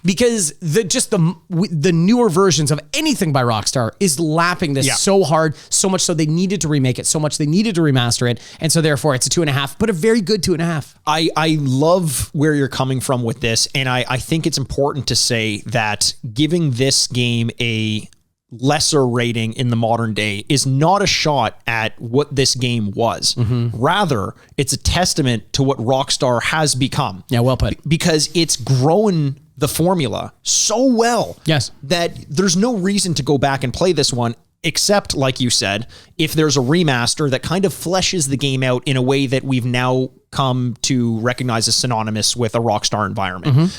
because the newer versions of anything by Rockstar is lapping this so hard, so much so they needed to remake it, so much they needed to remaster it, and so therefore it's a 2.5, but a very good 2.5. I love where you're coming from with this, and I think it's important to say that giving this game a lesser rating in the modern day is not a shot at what this game was. Rather, it's a testament to what Rockstar has become. Yeah, well put. Because it's grown the formula so well that there's no reason to go back and play this one, except, like you said, if there's a remaster that kind of fleshes the game out in a way that we've now come to recognize as synonymous with a Rockstar environment.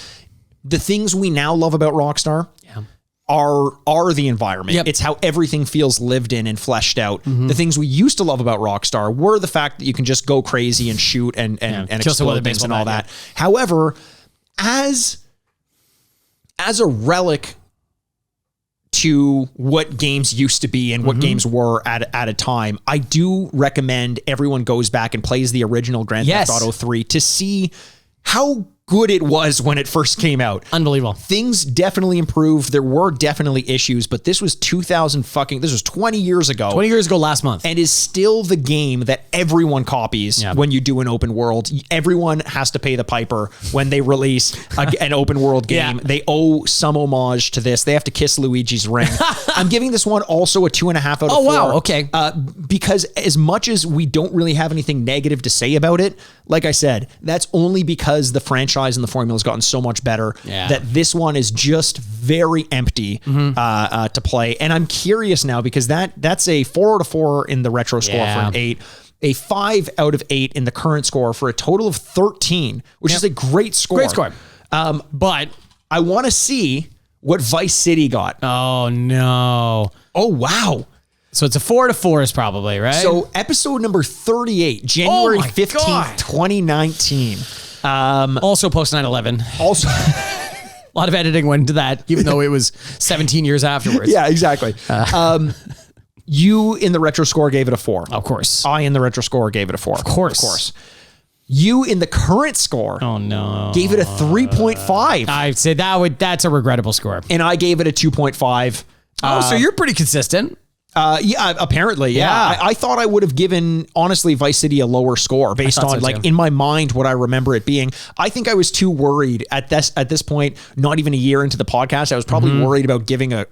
The things we now love about Rockstar are the environment. It's how everything feels lived in and fleshed out. The things we used to love about Rockstar were the fact that you can just go crazy and shoot and explode things and all that. However, as a relic to what games used to be and what games were at a time, I do recommend everyone goes back and plays the original Grand Theft Auto 3 to see how good it was when it first came out. Unbelievable. Things definitely improved. There were definitely issues, but this was 20 years ago. 20 years ago last month. And is still the game that everyone copies when you do an open world. Everyone has to pay the piper when they release an open world game. They owe some homage to this. They have to kiss Luigi's ring. I'm giving this one also a 2.5 out of 4. Oh, wow. Okay. Because as much as we don't really have anything negative to say about it, like I said, that's only because the franchise and the formula has gotten so much better that this one is just very empty to play. And I'm curious now because that's a 4 out of 4 in the retro score for an 8, a 5 out of 8 in the current score for a total of 13, which is a great score. Great score. But I want to see what Vice City got. Oh no. Oh wow. So it's a 4 out of 4 is probably, right? So episode number 38, January 15th, 2019. Also post 9/11. Also, a lot of editing went into that, even though it was 17 years afterwards. Yeah, exactly. You in the retro score gave it a 4. Of course. I in the retro score gave it a 4. Of course. You in the current score gave it a 3.5. I'd say that's a regrettable score. And I gave it a 2.5. So you're pretty consistent. Yeah, apparently. Yeah. I thought I would have given, honestly, Vice City a lower score based on, like, in my mind, what I remember it being. I think I was too worried at this point, not even a year into the podcast. I was probably worried about giving a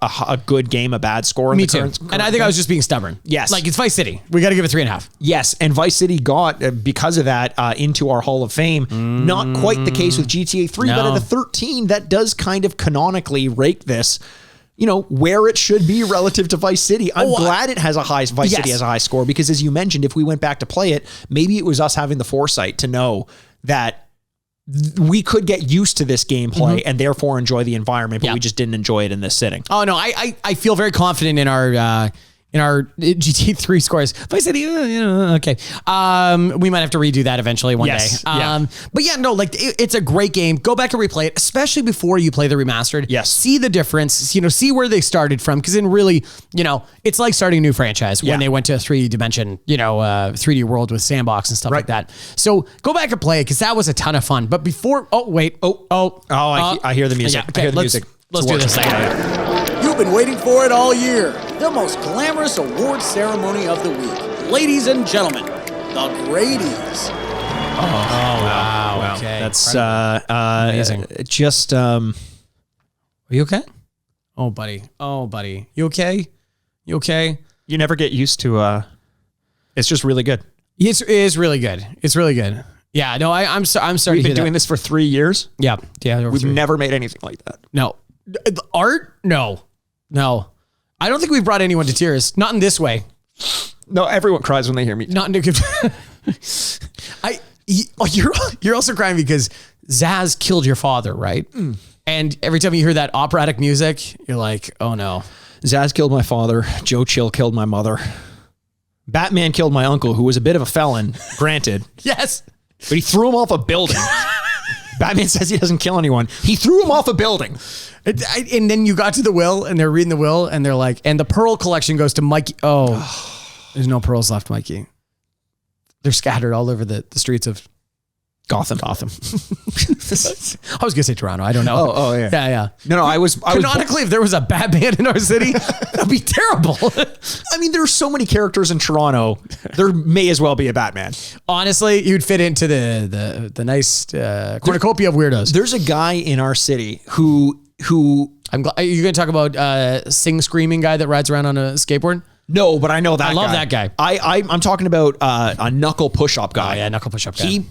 good game a bad score. Me too. And I think I was just being stubborn. Yes. Like, it's Vice City. We got to give it 3.5. Yes. And Vice City got, because of that, into our Hall of Fame. Not quite the case with GTA 3, but at a 13, that does kind of canonically rake this, where it should be relative to Vice City. I'm glad it has Vice City has a high score, because as you mentioned, if we went back to play it, maybe it was us having the foresight to know that we could get used to this gameplay and therefore enjoy the environment, but we just didn't enjoy it in this sitting. Oh no, I feel very confident in our GTA 3 scores. Vice City, okay. We might have to redo that eventually one day. But yeah, no, like it's a great game. Go back and replay it, especially before you play the remastered. Yes. See the difference, see where they started from. Because in really, it's like starting a new franchise when they went to a 3D dimension, 3D world with sandbox and stuff like that. So go back and play it, because that was a ton of fun. But before, I hear the music. Okay, I hear the music. Let's do this. You've been waiting for it all year. The most glamorous award ceremony of the week. Ladies and gentlemen, the Grady's. Oh, wow. Okay. That's amazing. Just are you okay? Oh, buddy. You okay? You never get used to it's just really good. It is really good. It's really good. Yeah, no, I'm sorry. We've been doing this for 3 years. Yeah. We've never made anything like that. No. Art? No. I don't think we've brought anyone to tears. Not in this way. No, everyone cries when they hear me. Not in a good. You're also crying because Zaz killed your father, right? And every time you hear that operatic music, you're like, oh no. Zaz killed my father. Joe Chill killed my mother. Batman killed my uncle, who was a bit of a felon, granted. Yes. But he threw him off a building. Batman says he doesn't kill anyone. He threw him off a building. And then you got to the will, and they're reading the will, and they're like, and the pearl collection goes to Mikey. Oh, there's no pearls left, Mikey. They're scattered all over the streets of Gotham. I was going to say Toronto. I don't know. Oh, yeah. Yeah. No, I was Canonically, if there was a Batman in our city, that'd be terrible. I mean, there's so many characters in Toronto. There may as well be a Batman. Honestly, you'd fit into the nice cornucopia of weirdos. There's a guy in our city who I'm glad. Are you going to talk about sing screaming guy that rides around on a skateboard? No, but I know that guy. I love that guy. I'm talking about a knuckle push-up guy. Oh, yeah, knuckle push-up guy.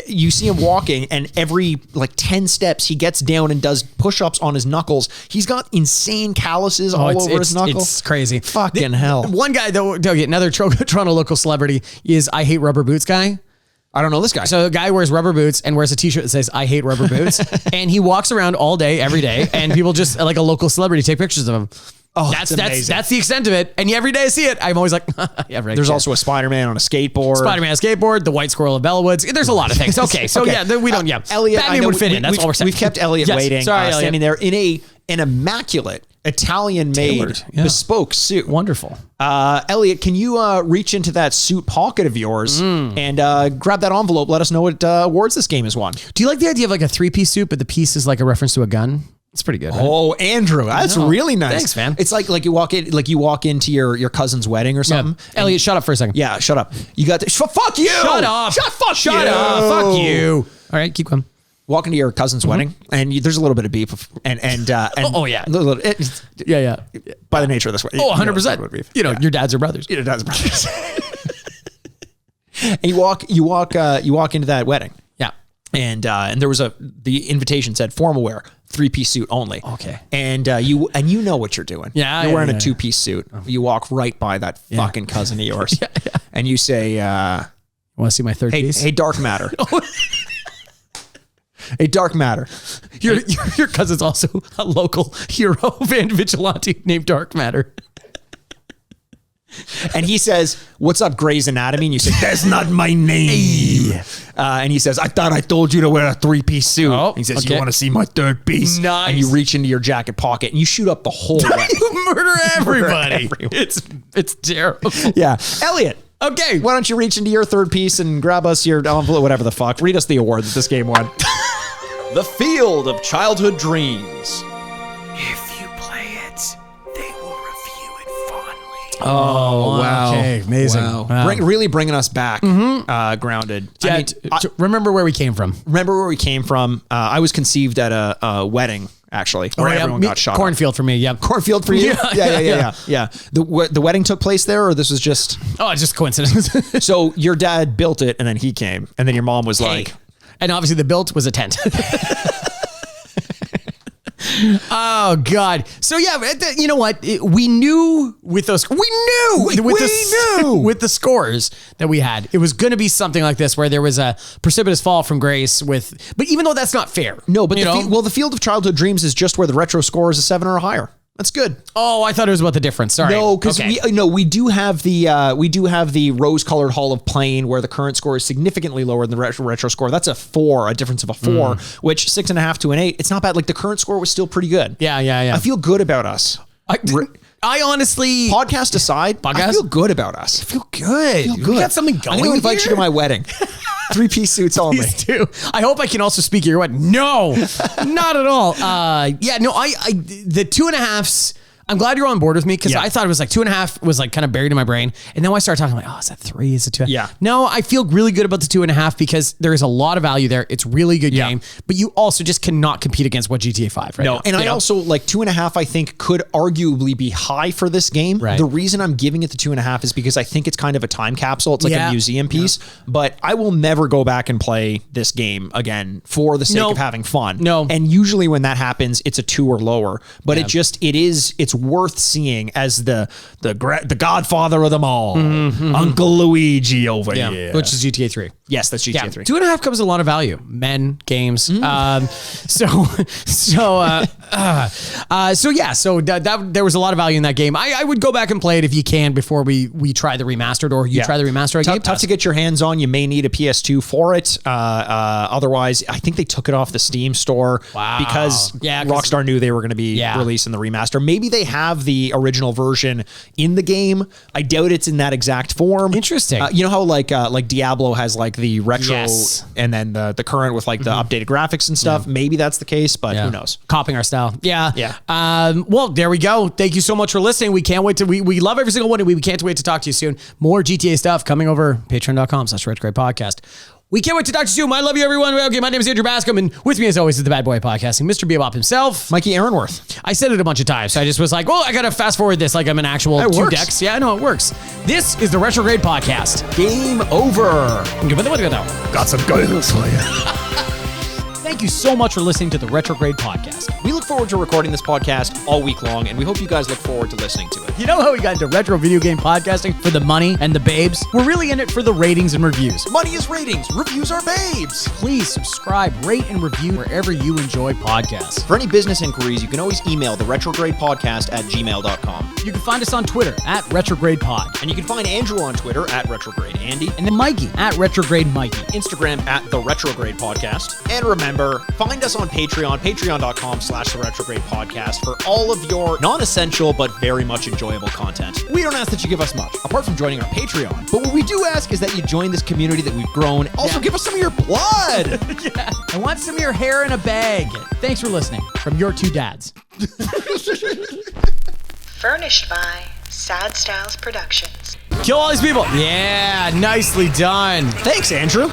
You see him walking, and every like 10 steps, he gets down and does push-ups on his knuckles. He's got insane calluses all over his knuckles. It's crazy. Fucking hell. One guy, though, another Toronto local celebrity is I Hate Rubber Boots guy. I don't know this guy. So the guy wears rubber boots and wears a t-shirt that says, I hate rubber boots. And he walks around all day, every day. And people just, like a local celebrity, take pictures of him. Oh, that's the extent of it. And every day I see it, I'm always like, yeah, right. There's also a Spider-Man on a skateboard. Spider-Man skateboard, the White Squirrel of Bellwoods. There's a lot of things. Okay, so Okay. we don't, Elliot, Batman would fit in. That's all we're saying. We've kept Elliot waiting, Sorry, standing there in an immaculate Italian-made bespoke suit. Wonderful. Elliot, can you reach into that suit pocket of yours and grab that envelope? Let us know what awards this game has won. Do you like the idea of like a 3-piece suit, but the piece is like a reference to a gun? It's pretty good. Right? Oh, Andrew, that's really nice. Thanks, man. It's like you walk into your cousin's wedding or something. Yeah. Elliot, shut up for a second. Yeah, shut up. You got fuck you. Shut up. Shut up. Fuck you. All right, keep going. Walk into your cousin's wedding, and there's a little bit of beef, and oh yeah, yeah. By the nature of this way, 100%. You know, your dads are brothers. Your dads are brothers. And you walk into that wedding. Yeah, and there was the invitation said formal wear, 3-piece suit only. Okay, and you know what you're doing. Yeah, you're wearing a 2-piece suit. You walk right by that fucking cousin of yours, and you say, "Want to see my third piece? Hey, dark matter." A dark matter. Your cousin's also a local hero van vigilante named Dark Matter. And he says, "What's up, Grey's Anatomy?" And you say, "That's not my name." And he says, "I thought I told you to wear a 3-piece suit." He says, "You want to see my third piece?" Nice. And you reach into your jacket pocket and you shoot up the whole way. You murder everybody. It's terrible. Yeah. Elliot. Okay. Why don't you reach into your third piece and grab us your envelope, whatever the fuck. Read us the award that this game won. The Field of Childhood Dreams. If you play it, they will review it fondly. Oh, wow. Okay, amazing. Wow. Really bringing us back, grounded. Yeah, remember where we came from. I was conceived at a wedding, actually, where everyone got shot. Cornfield for me, yeah. Cornfield for you? Yeah. The wedding took place there, or this was just... Oh, it's just coincidence. So your dad built it, and then he came, and then your mom was like... And obviously the built was a tent. Oh God! So yeah, you know what? We knew with those. We knew with the scores that we had, it was going to be something like this, where there was a precipitous fall from grace. But even though that's not fair, no. But the Field of Childhood Dreams is just where the retro score is a 7 or higher. That's good. Oh, I thought it was about the difference. Sorry. No, because we do have the rose-colored Hall of Plane where the current score is significantly lower than the retro score. That's a 4, a difference of a 4, which 6.5 to an 8. It's not bad. Like the current score was still pretty good. Yeah. I feel good about us. I honestly, podcast aside, I feel good about us. I feel good. We got something going. I'm going to invite you to my wedding. 3-piece suits only. Please do. I hope I can also speak at your wedding. No, not at all. The 2.5s. I'm glad you're on board with me, because I thought it was like 2.5 was like kind of buried in my brain. And then I started talking like, oh, is that 3? Is it 2? Yeah. No, I feel really good about the 2.5 because there is a lot of value there. It's really good game, but you also just cannot compete against what GTA 5 right now. And I also like 2.5, I think could arguably be high for this game. Right. The reason I'm giving it the 2.5 is because I think it's kind of a time capsule. It's like a museum piece, but I will never go back and play this game again for the sake of having fun. No. And usually when that happens, it's a 2 or lower, but it's it's worth seeing as the godfather of them all, Uncle Luigi over here. Which is GTA 3. Yes, that's GTA 3. 2.5 comes with a lot of value. Men, games. So there was a lot of value in that game. I would go back and play it if you can before we try the remastered, or you try the remastered. Tough to get your hands on. You may need a PS2 for it. Otherwise, I think they took it off the Steam store because Rockstar knew they were going to be releasing the remaster. Maybe they have the original version in the game. I doubt it's in that exact form. Interesting. You know how like Diablo has like the retro and then the current with like the updated graphics and stuff. Maybe that's the case, but who knows? Copying our style. Yeah. Yeah. Well, there we go. Thank you so much for listening. We can't wait to, we love every single one, and we can't wait to talk to you soon. More GTA stuff coming over patreon.com/Retrograde Podcast. We can't wait to talk to you soon. I love you, everyone. Okay, my name is Andrew Bascom, and with me, as always, is the bad boy of podcasting, Mr. Bebop himself, Mikey Aaronworth. I said it a bunch of times, so I just was like, well, I got to fast forward this like I'm an actual It two works. decks. Yeah, I know it works. This is the Retrograde Podcast. Game over. Got some girls for you. Thank you so much for listening to the Retrograde Podcast. We look forward to recording this podcast all week long, and we hope you guys look forward to listening to it. You know how we got into retro video game podcasting for the money and the babes? We're really in it for the ratings and reviews. Money is ratings. Reviews are babes. Please subscribe, rate, and review wherever you enjoy podcasts. For any business inquiries, you can always email the retrogradepodcast@gmail.com. You can find us on Twitter @RetrogradePod. And you can find Andrew on Twitter @RetrogradeAndy. And then Mikey @RetrogradeMikey. Instagram @The Retrograde Podcast. And remember, find us on Patreon, patreon.com/The Retrograde Podcast for all of your non-essential but very much enjoyable content. We don't ask that you give us much, apart from joining our Patreon. But what we do ask is that you join this community that we've grown. Also, give us some of your blood. I want some of your hair in a bag. Thanks for listening from your two dads. Furnished by Sad Styles Productions. Kill all these people. Yeah, nicely done. Thanks, Andrew.